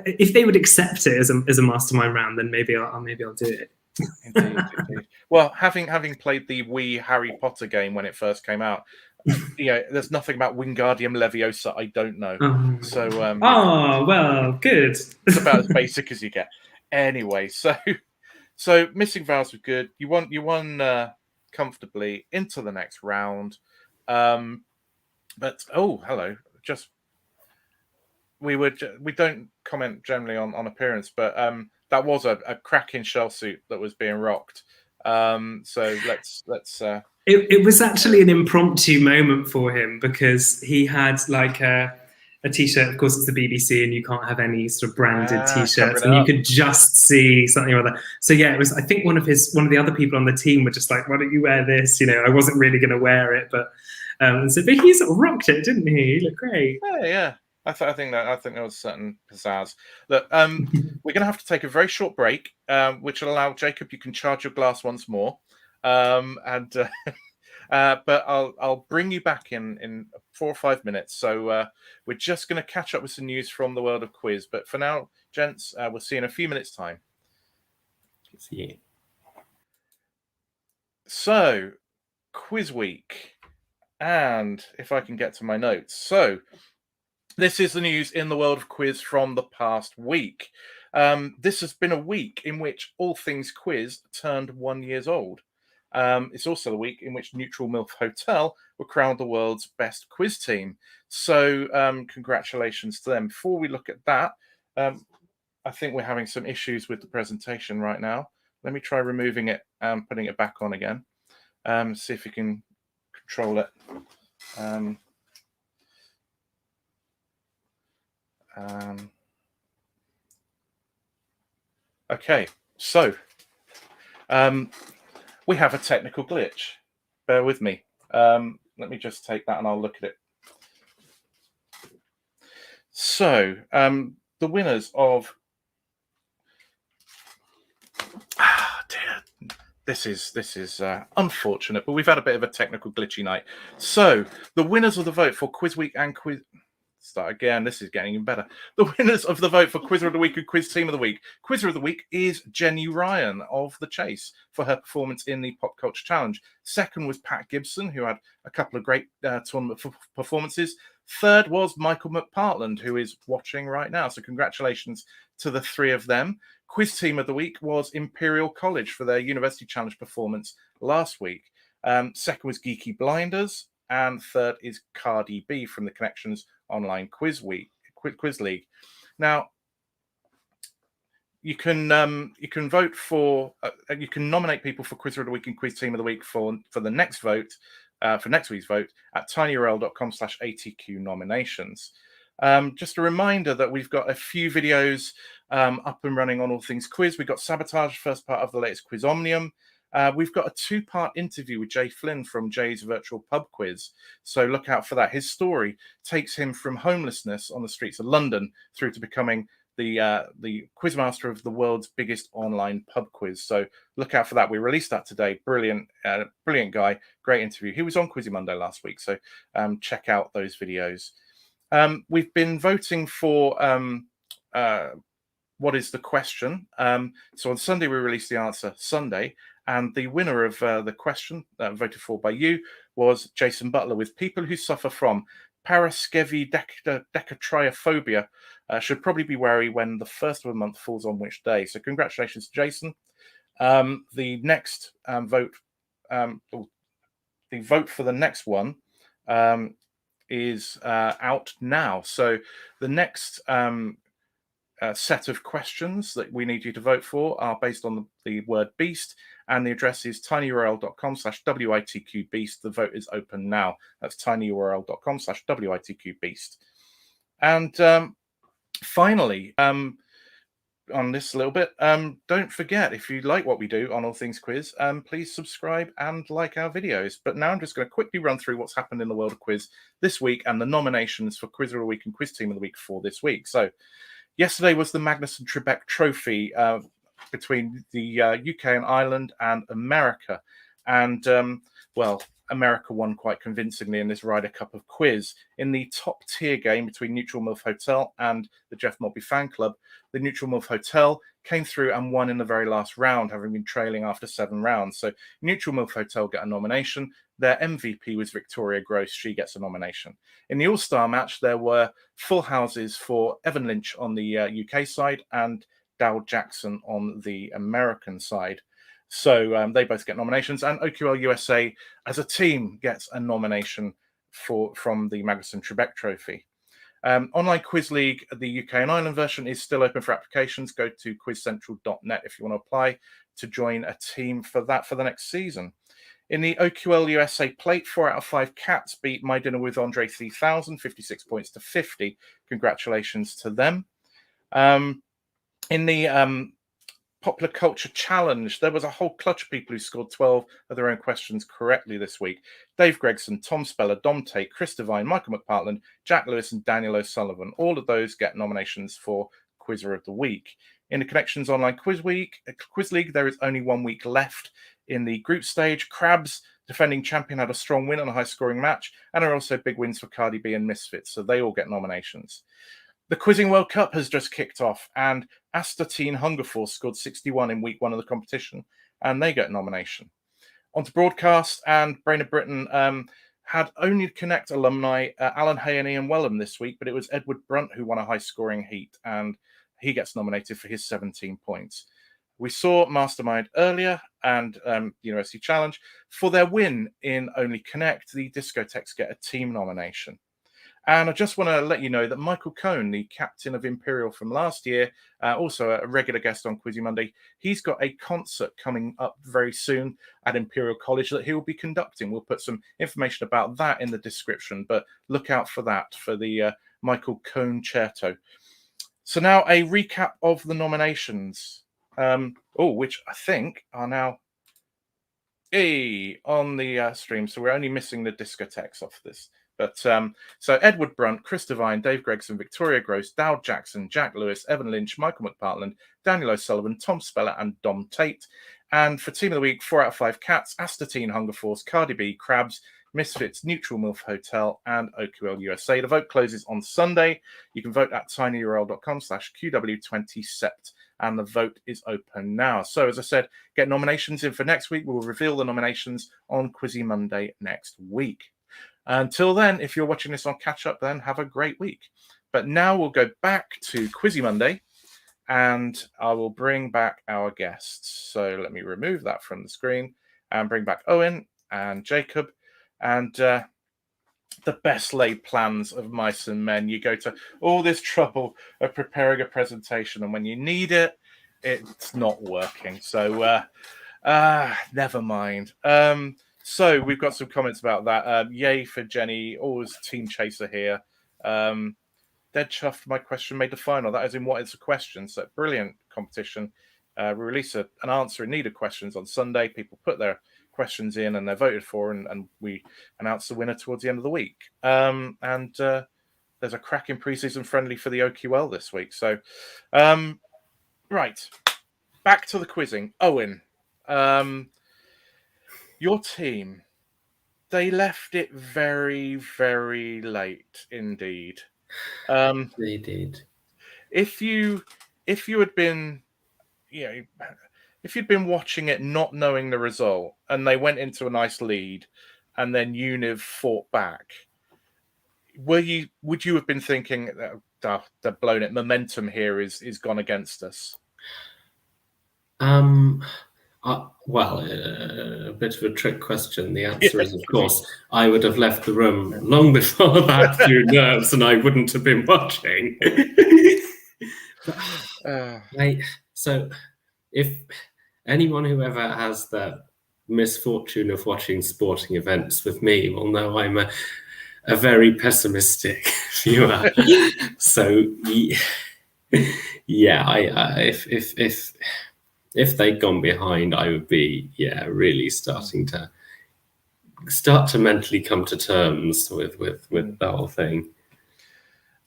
If they would accept it as a Mastermind round, then maybe I'll do it. Indeed. Well, having played the Wii Harry Potter game when it first came out, there's nothing about Wingardium Leviosa I don't know. So, well, good. It's about as basic as you get. Anyway, so missing vowels was good. You won comfortably into the next round. But hello. We don't comment generally on appearance, but that was a cracking shell suit that was being rocked. So let's. It was actually an impromptu moment for him because he had like a t-shirt. Of course, it's the BBC, and you can't have any sort of branded t-shirts, and you could just see something or other. So yeah, it was. I think one of the other people on the team were just like, "Why don't you wear this?" I wasn't really going to wear it, but but he sort of rocked it, didn't he? He looked great. Yeah. I think there was certain pizzazz. Look, we're going to have to take a very short break, which will allow Jacob. You can charge your glass once more, but I'll bring you back in 4 or 5 minutes. So we're just going to catch up with some news from the world of quiz. But for now, gents, we'll see you in a few minutes' time. See you. So, quiz week, and if I can get to my notes, so. This is the news in the world of quiz from the past week. This has been a week in which all things quiz turned 1 year old. It's also the week in which Neutral MILF Hotel were crowned the world's best quiz team. So congratulations to them. Before we look at that, I think we're having some issues with the presentation right now. Let me try removing it and putting it back on again. See if we can control it. Okay, so we have a technical glitch. Bear with me. Let me just take that and I'll look at it. So the winners of This is unfortunate, but we've had a bit of a technical glitchy night. So the winners of the vote for Quiz Week and Quiz... Start again. This is getting even better. The winners of the vote for Quizzer of the Week and Quiz Team of the Week. Quizzer of the Week is Jenny Ryan of The Chase for her performance in the Pop Culture Challenge. Second was Pat Gibson, who had a couple of great tournament performances. Third was Michael McPartland, who is watching right now. So congratulations to the three of them. Quiz Team of the Week was Imperial College for their University Challenge performance last week. Second was Geeky Blinders. And third is Cardi B from the Connections Online Quiz League. Now, you can vote for you can nominate people for Quizzer of the Week and Quiz Team of the Week for the next vote for next week's vote at tinyurl.com/ATQ nominations. Just a reminder that we've got a few videos up and running on all things quiz. We've got Sabotage, first part of the latest Quiz Omnium. We've got a 2-part interview with Jay Flynn from Jay's Virtual Pub Quiz. So look out for that. His story takes him from homelessness on the streets of London through to becoming the quizmaster of the world's biggest online pub quiz. So look out for that. We released that today. Brilliant guy. Great interview. He was on Quizzy Monday last week. So check out those videos. We've been voting for what is the question. So on Sunday, we released the answer Sunday. And the winner of the question voted for by you was Jason Butler with people who suffer from paraskevidecatotriophobia should probably be wary when the first of the month falls on which day. So congratulations, Jason. The next vote, the vote for the next one is out now. So the next set of questions that we need you to vote for are based on the word beast, and the address is tinyurl.com/WITQbeast. The vote is open now. That's tinyurl.com/WITQbeast. And finally, on this a little bit. Don't forget, if you like what we do on All Things Quiz, please subscribe and like our videos. But now I'm just going to quickly run through what's happened in the world of quiz this week and the nominations for Quiz of the Week and Quiz Team of the Week for this week. So yesterday was the Magnuson-Trebek Trophy between the UK and Ireland and America. And, well, America won quite convincingly in this Ryder Cup of quiz. In the top tier game between Neutral Milf Hotel and the Jeff Mobby Fan Club, the Neutral Milf Hotel came through and won in the very last round, having been trailing after 7 rounds. So Neutral Milf Hotel get a nomination. Their MVP was Victoria Gross. She gets a nomination. In the All-Star match, there were full houses for Evan Lynch on the UK side and Dow Jackson on the American side. So they both get nominations, and OQL USA as a team gets a nomination from the Magnuson-Trebek Trophy. Online Quiz League, the UK and Ireland version, is still open for applications. Go to quizcentral.net if you want to apply to join a team for that for the next season. In the OQL USA Plate, 4 out of 5 Cats beat My Dinner with Andre 3000, 56 points to 50. Congratulations to them. In the Popular Culture Challenge, there was a whole clutch of people who scored 12 of their own questions correctly this week. Dave Gregson, Tom Speller, Dom Tate, Chris Devine, Michael McPartland, Jack Lewis, and Daniel O'Sullivan. All of those get nominations for Quizzer of the Week. In the Connections Online Quiz League, there is only 1 week left in the group stage. Crabs, defending champion, had a strong win on a high-scoring match, and are also big wins for Cardi B and Misfits, so they all get nominations. The Quizzing World Cup has just kicked off, and Asta Teen Hunger Force scored 61 in week 1 of the competition, and they get a nomination. On to broadcast, and Brain of Britain had only Connect alumni Alan Hay and Ian Wellham this week, but it was Edward Brunt who won a high-scoring heat, and he gets nominated for his 17 points. We saw Mastermind earlier and University Challenge. For their win in Only Connect, the Discotheques get a team nomination. And I just want to let you know that Michael Kohn, the captain of Imperial from last year, also a regular guest on Quizzy Monday, he's got a concert coming up very soon at Imperial College that he will be conducting. We'll put some information about that in the description, but look out for that, for the Michael Kohn Certo. So now a recap of the nominations, which I think are now on the stream. So we're only missing the Discotheques off this. But so Edward Brunt, Chris Devine, Dave Gregson, Victoria Gross, Dow Jackson, Jack Lewis, Evan Lynch, Michael McPartland, Daniel O'Sullivan, Tom Speller, and Dom Tate. And for Team of the Week, 4 out of 5 Cats, Asta Teen Hunger Force, Cardi B, Crabs, Misfits, Neutral Milf Hotel, and OQL USA. The vote closes on Sunday. You can vote at tinyurl.com/QW20Sept, and the vote is open now. So as I said, get nominations in for next week. We'll reveal the nominations on Quizzy Monday next week. Until then, if you're watching this on catch up, then have a great week. But now we'll go back to Quizzy Monday, and I will bring back our guests. So let me remove that from the screen and bring back Owen and Jacob. And the best laid plans of mice and men. You go to all this trouble of preparing a presentation, and when you need it, it's not working. So never mind. So we've got some comments about that. Yay for Jenny, always team chaser here. Dead chuffed, my question made the final. That is in what is a question. So brilliant competition. We release an answer in need of questions on Sunday. People put their questions in and they're voted for, and we announce the winner towards the end of the week. And there's a cracking preseason friendly for the OQL this week. So, right, back to the quizzing. Owen, your team, they left it very, very late indeed. They did. If you had been, if you'd been watching it not knowing the result and they went into a nice lead and then Univ fought back, would you have been thinking they've blown it? Momentum here is gone against us. Well, a bit of a trick question. The answer is, of course, I would have left the room long before that through nerves, and I wouldn't have been watching. So, if anyone who ever has the misfortune of watching sporting events with me will know I'm a very pessimistic viewer. So, Yeah, if they'd gone behind, I would be really start to mentally come to terms with the whole thing.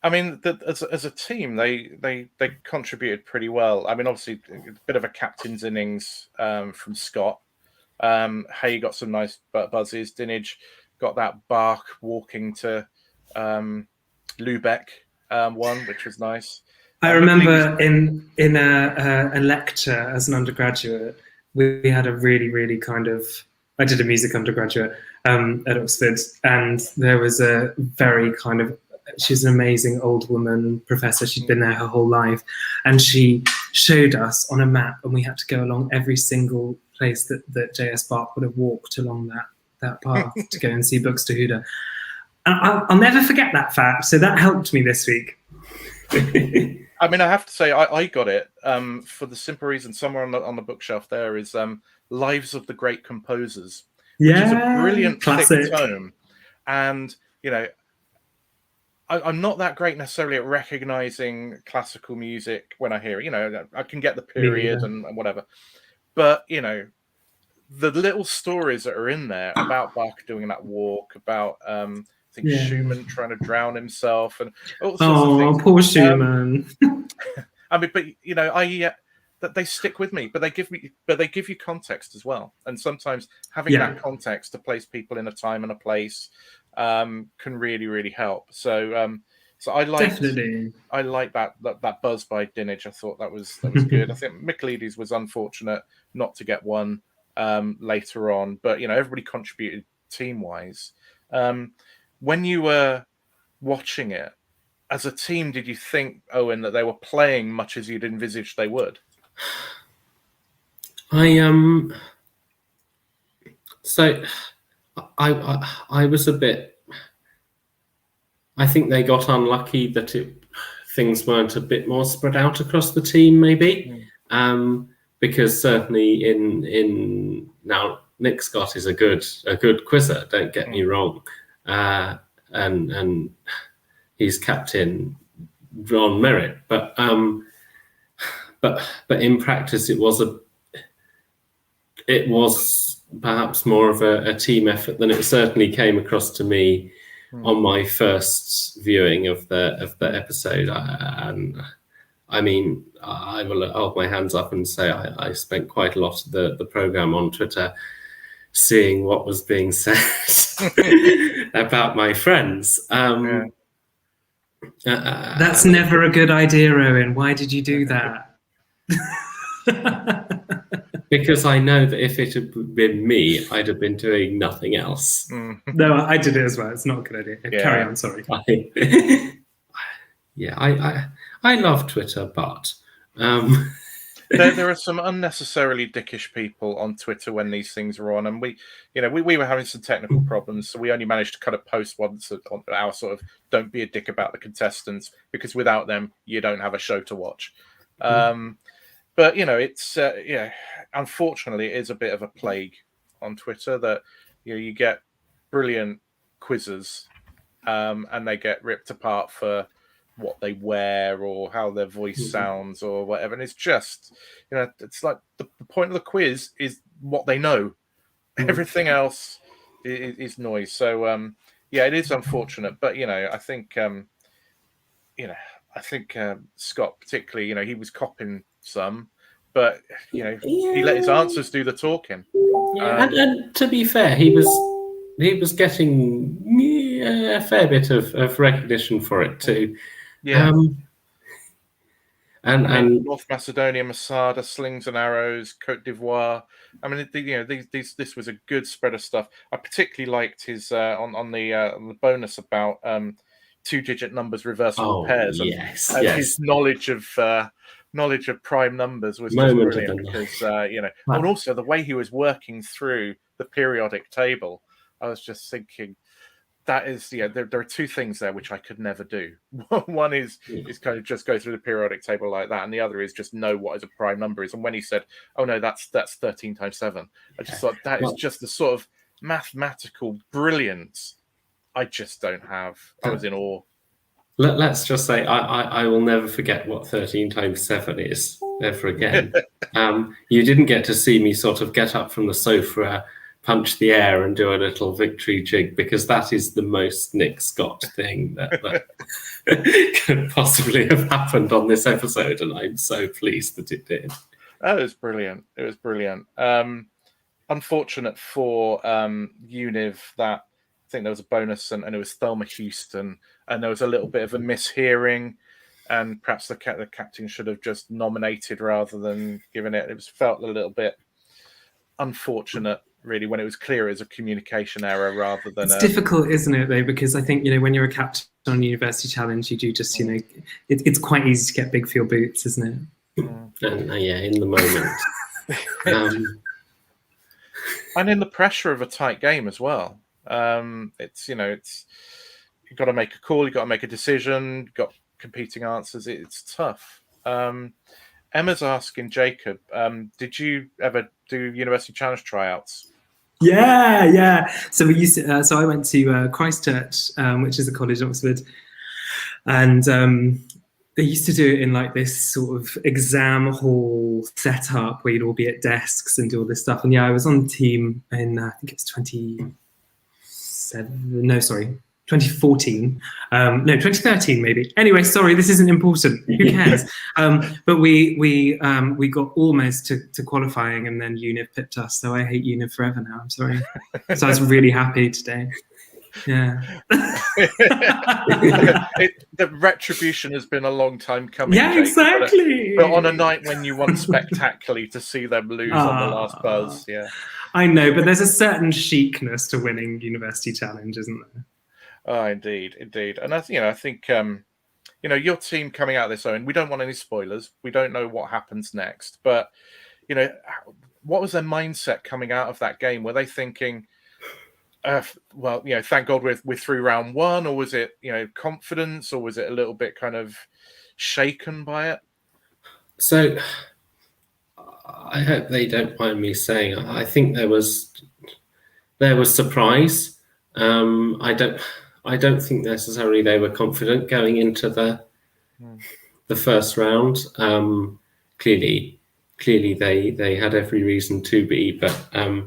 I mean, as a team, they contributed pretty well. I mean, obviously, a bit of a captain's innings from Scott. Hay got some nice buzzes. Dinage got that bark walking to Lubeck one, which was nice. I remember in a lecture as an undergraduate, we had a really kind of. I did a music undergraduate at Oxford, and there was a very kind of. She's an amazing old woman professor. She'd been there her whole life, and she showed us on a map, and we had to go along every single place that J.S. Bach would have walked along that path to go and see Buxtehude. And I'll never forget that fact. So that helped me this week. I mean, I have to say, I got it for the simple reason somewhere on the bookshelf there is Lives of the Great Composers, which is a brilliant thick tome. And, you know, I'm not that great necessarily at recognizing classical music when I hear it. You know, I can get the period and whatever. But, you know, the little stories that are in there about Bach doing that walk, about I think Schumann trying to drown himself, and all sorts of things. Poor Schumann. I mean, but you know, that they stick with me, but they give you context as well, and sometimes having that context to place people in a time and a place can really help. So I like that buzz by Dinage. I thought that was good. I think Michaelides was unfortunate not to get one later on, but you know, everybody contributed team wise. When you were watching it as a team, did you think, Owen, that they were playing much as you'd envisaged they would? So I was a bit. I think they got unlucky that things weren't a bit more spread out across the team, maybe, because certainly in now Nick Scott is a good quizzer. Don't get me wrong, and he's captain on merit, but in practice it was perhaps more of a team effort than it certainly came across to me on my first viewing of the episode. And I mean, I will hold my hands up and say I spent quite a lot of the program on Twitter seeing what was being said about my friends. That's never a good idea, Owen. Why did you do that? Because I know that if it had been me, I'd have been doing nothing else. No, I did it as well. It's not a good idea. Carry on, sorry. I love Twitter, but there are some unnecessarily dickish people on Twitter when these things are on, and we were having some technical problems, so we only managed to kind of post once on our sort of "don't be a dick about the contestants," because without them, you don't have a show to watch. But you know, it's unfortunately, it is a bit of a plague on Twitter that you get brilliant quizzes, and they get ripped apart for what they wear or how their voice sounds or whatever. And it's just, it's like the point of the quiz is what they know. Everything else is noise. So it is unfortunate, but I think Scott particularly, he was copping some, but he let his answers do the talking. And to be fair, he was getting a fair bit of recognition for it too. And North Macedonia, Masada, Slings and Arrows, Cote d'Ivoire. I mean, this was a good spread of stuff. I particularly liked his on the bonus about 2-digit numbers, reversible pairs. And his knowledge of prime numbers was just brilliant because and also the way he was working through the periodic table. I was just thinking, that is, there are two things there which I could never do. One is kind of just go through the periodic table like that, and the other is just know what a prime number is. And when he said, "Oh no, that's 13 times 7," I just thought that is just the sort of mathematical brilliance I just don't have. I was in awe. let's just say I will never forget what 13 times 7 is ever again. You didn't get to see me sort of get up from the sofa, punch the air and do a little victory jig, because that is the most Nick Scott thing that could possibly have happened on this episode, and I'm so pleased that it did. Oh, it was brilliant. It was brilliant. Unfortunate for Univ that I think there was a bonus and it was Thelma Houston, and there was a little bit of a mishearing, and perhaps the captain should have just nominated rather than given it. It was felt a little bit unfortunate, really, when it was clear it was a communication error rather than. It's difficult, isn't it, though? Because I think, you know, when you're a captain on University Challenge, you do just, you know, it's quite easy to get big feel boots, isn't it? Yeah, in the moment. And in the pressure of a tight game as well. It's, you know, it's you've got to make a call, you've got to make a decision, you've got competing answers. It's tough. Emma's asking Jacob, did you ever do University Challenge tryouts? Yeah. So we used to, so I went to Christchurch, which is a college in Oxford, and they used to do it in like this sort of exam hall setup where you'd all be at desks and do all this stuff. And yeah, I was on the team in I think it's 2014. No, 2013 maybe. Anyway, sorry, this isn't important. Who cares? But we got almost to qualifying, and then Univ pipped us. So I hate Univ forever now. I'm sorry. So I was really happy today. Yeah. The retribution has been a long time coming. Yeah, Jake, exactly. But on a night when you won spectacularly, to see them lose on the last buzz, yeah. I know, but there's a certain chicness to winning University Challenge, isn't there? Oh, indeed. And I think your team coming out of this, Owen, we don't want any spoilers. We don't know what happens next, but what was their mindset coming out of that game? Were they thinking, thank God we're through round one, or was it, confidence, or was it a little bit kind of shaken by it? So I hope they don't mind me saying, I think there was surprise. I don't think necessarily they were confident going into the first round. Clearly they had every reason to be, but I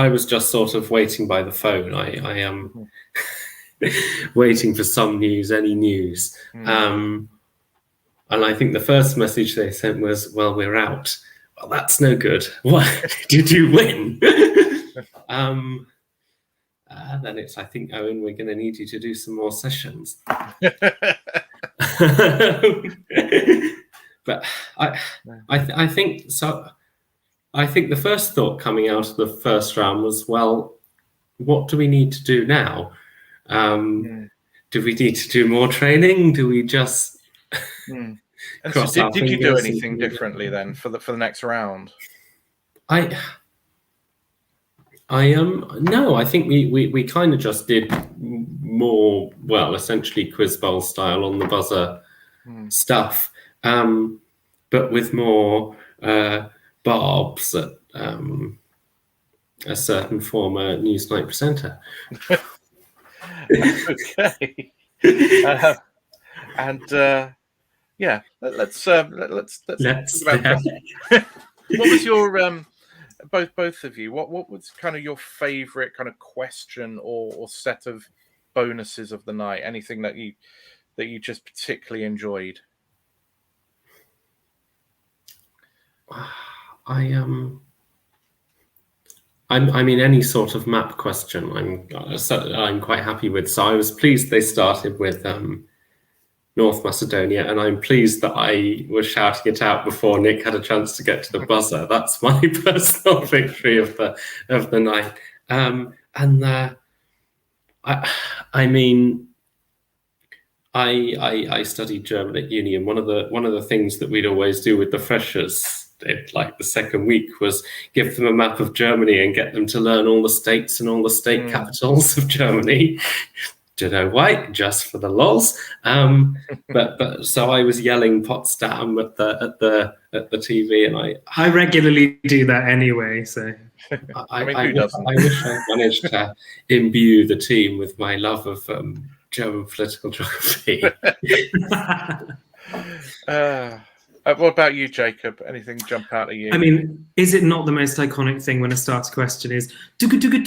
was just sort of waiting by the phone. I am waiting for some news, any news. And I think the first message they sent was, "Well, we're out." Well, that's no good. What did you win? Then it's, I think, Owen, we're going to need you to do some more sessions. But I think so. I think the first thought coming out of the first round was, well, what do we need to do now? Do we need to do more training? Do we just And so did you do anything differently then for the next round? No, I think we kind of just did more, well, essentially quiz bowl style on the buzzer stuff, but with more barbs at a certain former Newsnight presenter. Okay. Let's talk about what was your both of you, what was kind of your favorite kind of question or set of bonuses of the night? Anything that you just particularly enjoyed? I mean, any sort of map question I'm quite happy with. So I was pleased they started with North Macedonia, and I'm pleased that I was shouting it out before Nick had a chance to get to the buzzer. That's my personal victory of the night. I studied German at uni, and one of the things that we'd always do with the freshers, like the second week, was give them a map of Germany and get them to learn all the states and all the state capitals of Germany. Do you know why? Just for the lols. But so I was yelling Potsdam at the TV, and I regularly do that anyway. So I wish I managed to imbue the team with my love of German political geography. What about you, Jacob? Anything jump out at you? I mean, is it not the most iconic thing when a starter question is, especially when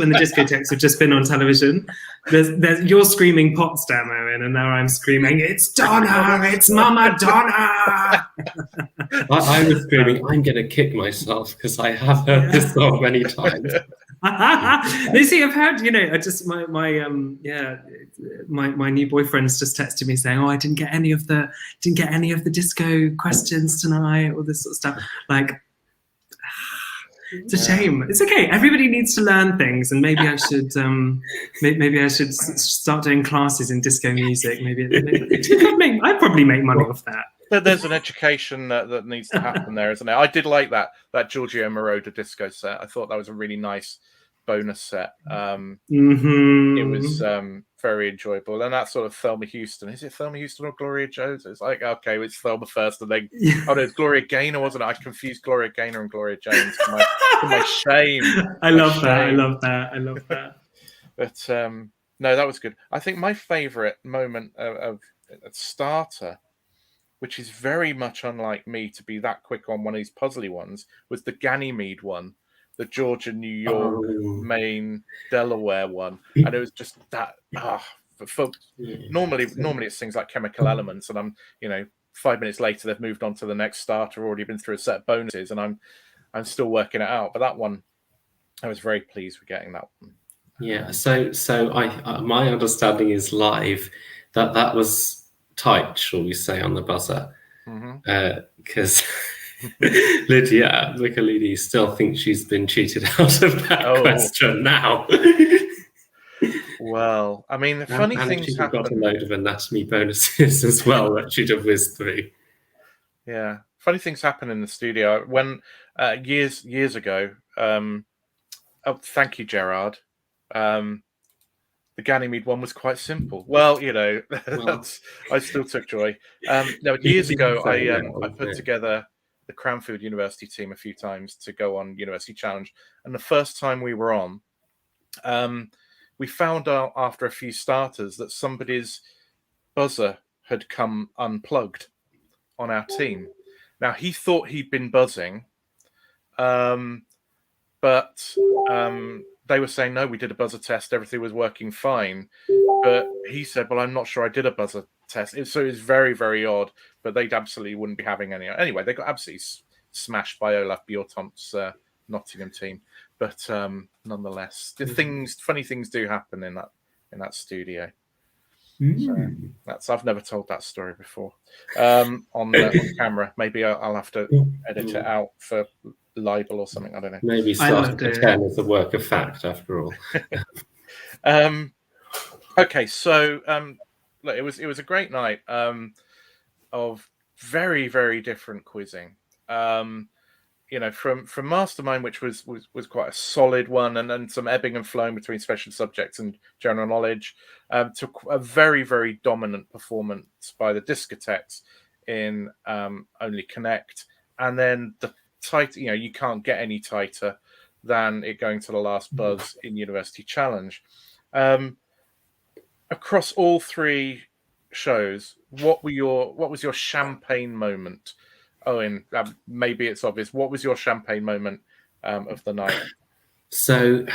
the discotheques have just been on television? You're screaming Potsdam, Owen, and now I'm screaming, it's Donna, it's Mama Donna. I was screaming, I'm going to kick myself because I have heard this song many times. You see, I've heard, I just my new boyfriend's just texted me saying, "Oh, I didn't get any of the disco questions tonight," or this sort of stuff. Like, it's a shame. It's okay. Everybody needs to learn things, and maybe I should start doing classes in disco music. I'd probably make money off that. There's an education that needs to happen there, isn't there? I did like that Giorgio Moroder disco set. I thought that was a really nice bonus set. It was very enjoyable, and that sort of Thelma Houston. Is it Thelma Houston or Gloria Jones? It's like, okay, it's Thelma first, and then oh no, it's Gloria Gaynor, wasn't it? I confused Gloria Gaynor and Gloria Jones. To my shame. I love that. But no, that was good. I think my favourite moment of starter, which is very much unlike me to be that quick on one of these puzzly ones, was the Ganymede one, the Georgia, New York, Maine, Delaware one, and it was just that. Normally it's things like chemical elements, and I'm 5 minutes later they've moved on to the next starter, already been through a set of bonuses, and I'm still working it out. But that one, I was very pleased with getting that one. Yeah. So my understanding is live that was tight, shall we say, on the buzzer, because Lydia Michelini still thinks she's been cheated out of that question now. Well, I mean, funny things happen. Got a load of anatomy bonuses as well that she'd have whizzed through. Yeah, funny things happen in the studio. When years ago, thank you, Gerard. The Ganymede one was quite simple. Well, I still took joy. No, years ago, I put together the Cranfield University team a few times to go on University Challenge, and the first time we were on, we found out after a few starters that somebody's buzzer had come unplugged on our team. Now, he thought he'd been buzzing, but they were saying, no, we did a buzzer test, everything was working fine. But he said, well, I'm not sure I did a buzzer test. So it was very, very odd, but they absolutely wouldn't be having any. Anyway, they got absolutely smashed by Olaf Bjortont's Nottingham team. But nonetheless, funny things do happen in that studio. So I've never told that story before on camera. Maybe I'll have to edit it out for libel or something. I don't know. Maybe start to pretend it's a work of fact after all. Okay, so look, it was a great night of very, very different quizzing. From Mastermind, which was quite a solid one, and then some ebbing and flowing between special subjects and general knowledge, to a very, very dominant performance by the discotheques in Only Connect, and then the tight. You can't get any tighter than it going to the last buzz in University Challenge. Across all three shows, what was your champagne moment? Owen, maybe it's obvious. What was your champagne moment of the night? So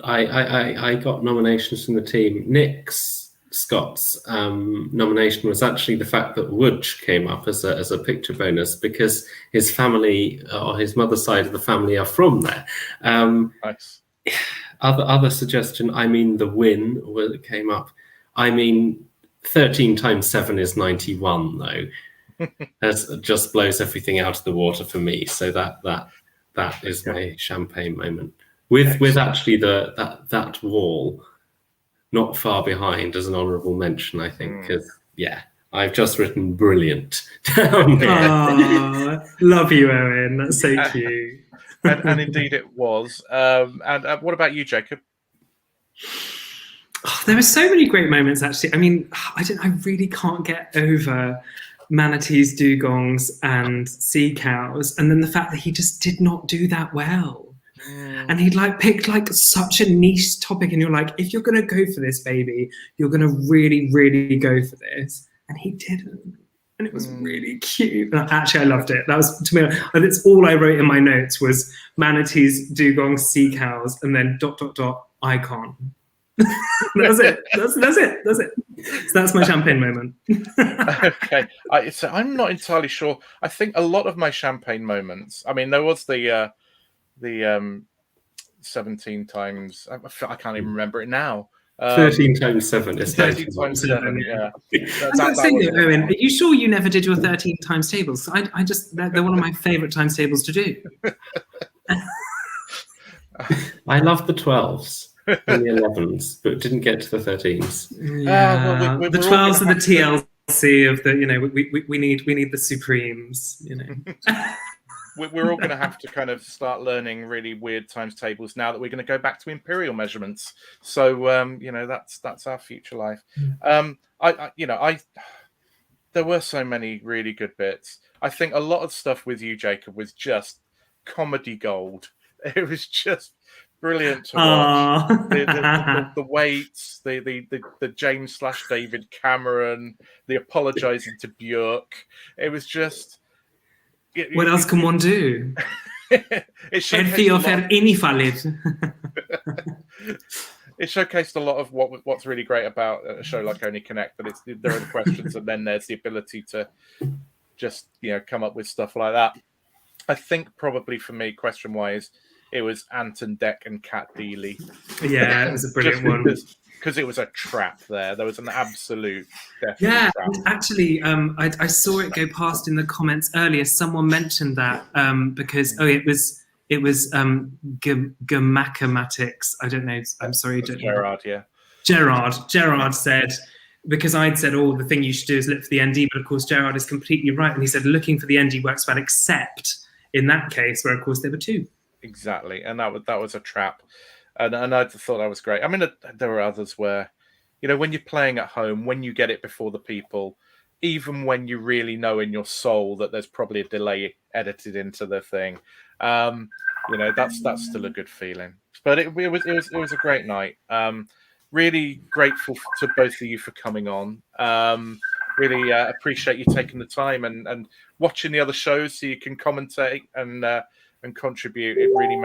I got nominations from the team. Nick Scott's nomination was actually the fact that Wudge came up as a picture bonus because his family, or his mother's side of the family, are from there. Nice. Other suggestion, the win came up. 13 times 7 is 91, though. That just blows everything out of the water for me. So that is my champagne moment. With actually that wall not far behind as an honourable mention, I think, because I've just written brilliant down there. Love you, Owen. That's so cute. and indeed it was. And what about you, Jacob? There were so many great moments, actually. I really can't get over manatees, dugongs, and sea cows, and then the fact that he just did not do that well. And he'd like picked like such a niche topic, and you're like, if you're gonna go for this, baby, you're gonna really, really go for this. And he didn't. And it was really cute. And actually, I loved it. That was, to me, and it's all I wrote in my notes was manatees, dugongs, sea cows, and then ... icon. That's it. That's it. So that's my champagne moment. Okay. So I'm not entirely sure. I think a lot of my champagne moments, I mean, there was the 17 times, I can't even remember it now. 13 times 7 is 13 times 7, yeah. I was going to say, though, Owen, are you sure you never did your 13 times tables? I just, they're one of my favourite times tables to do. I love the 12s and the 11s, but didn't get to the 13s. Yeah, the 12s are the TLC of the, you know, we need the supremes, you know. We're all going to have to kind of start learning really weird times tables now that we're going to go back to imperial measurements. So you know, that's our future life. There were so many really good bits. I think a lot of stuff with you, Jacob, was just comedy gold. It was just brilliant to watch. The weights, the James / David Cameron, the apologizing to Björk. It was just. What else can one do? It showcased a lot of what's really great about a show like Only Connect, that there are the questions and then there's the ability to just, you know, come up with stuff like that. I think probably for me, question-wise, it was Anton Deck and Kat Deely. Yeah, it was a brilliant one. Because it was a trap there. There was an absolute trap. Actually, I saw it go past in the comments earlier. Someone mentioned that because it was Mathematics. I don't know. I'm sorry, Gerard. Yeah, Gerard said, because I'd said, the thing you should do is look for the ND, but of course Gerard is completely right, and he said looking for the ND works well, except in that case where of course there were two. Exactly, and that was a trap. And I thought that was great. I mean, there were others where, you know, when you're playing at home, when you get it before the people, even when you really know in your soul that there's probably a delay edited into the thing, you know, that's still a good feeling. But it was a great night. Really grateful to both of you for coming on. Really appreciate you taking the time and watching the other shows so you can commentate and contribute. It really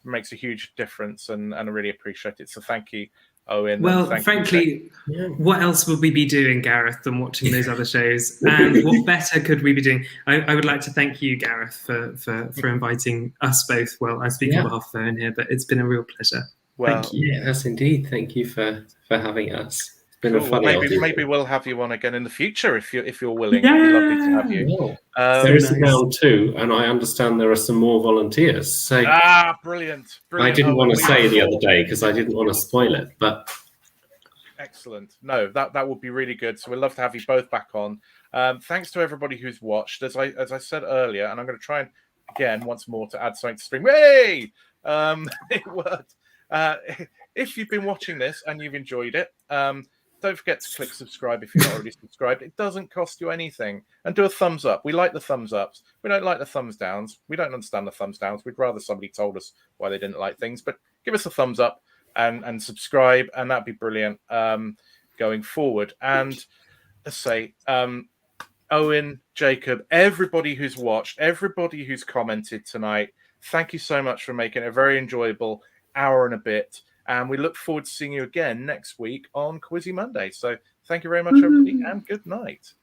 makes a huge difference, and I really appreciate it. So thank you, Owen. Well, frankly, what else would we be doing, Gareth, than watching those other shows? And what better could we be doing? I would like to thank you, Gareth, for inviting us both. Well, I speak on behalf of Owen here, but it's been a real pleasure. Well, thank you. Yes, indeed. Thank you for having us. It's been a fun maybe we'll have you on again in the future if you're willing. It'd be lovely to have you. There is a round 2, and I understand there are some more volunteers. So brilliant. I didn't want to say the other day because I didn't want to spoil it, but excellent. No, that would be really good. So we'd love to have you both back on. Thanks to everybody who's watched. As I said earlier, and I'm going to try and again once more to add something to stream. Hey, it worked. If you've been watching this and you've enjoyed it, don't forget to click subscribe if you're not already subscribed. It doesn't cost you anything. And do a thumbs up. We like the thumbs ups. We don't like the thumbs downs. We don't understand the thumbs downs. We'd rather somebody told us why they didn't like things. But give us a thumbs up and subscribe, and that'd be brilliant going forward. And let's say, Owen, Jacob, everybody who's watched, everybody who's commented tonight, thank you so much for making it a very enjoyable hour and a bit. And we look forward to seeing you again next week on Quizzy Monday. So thank you very much, everybody, and good night.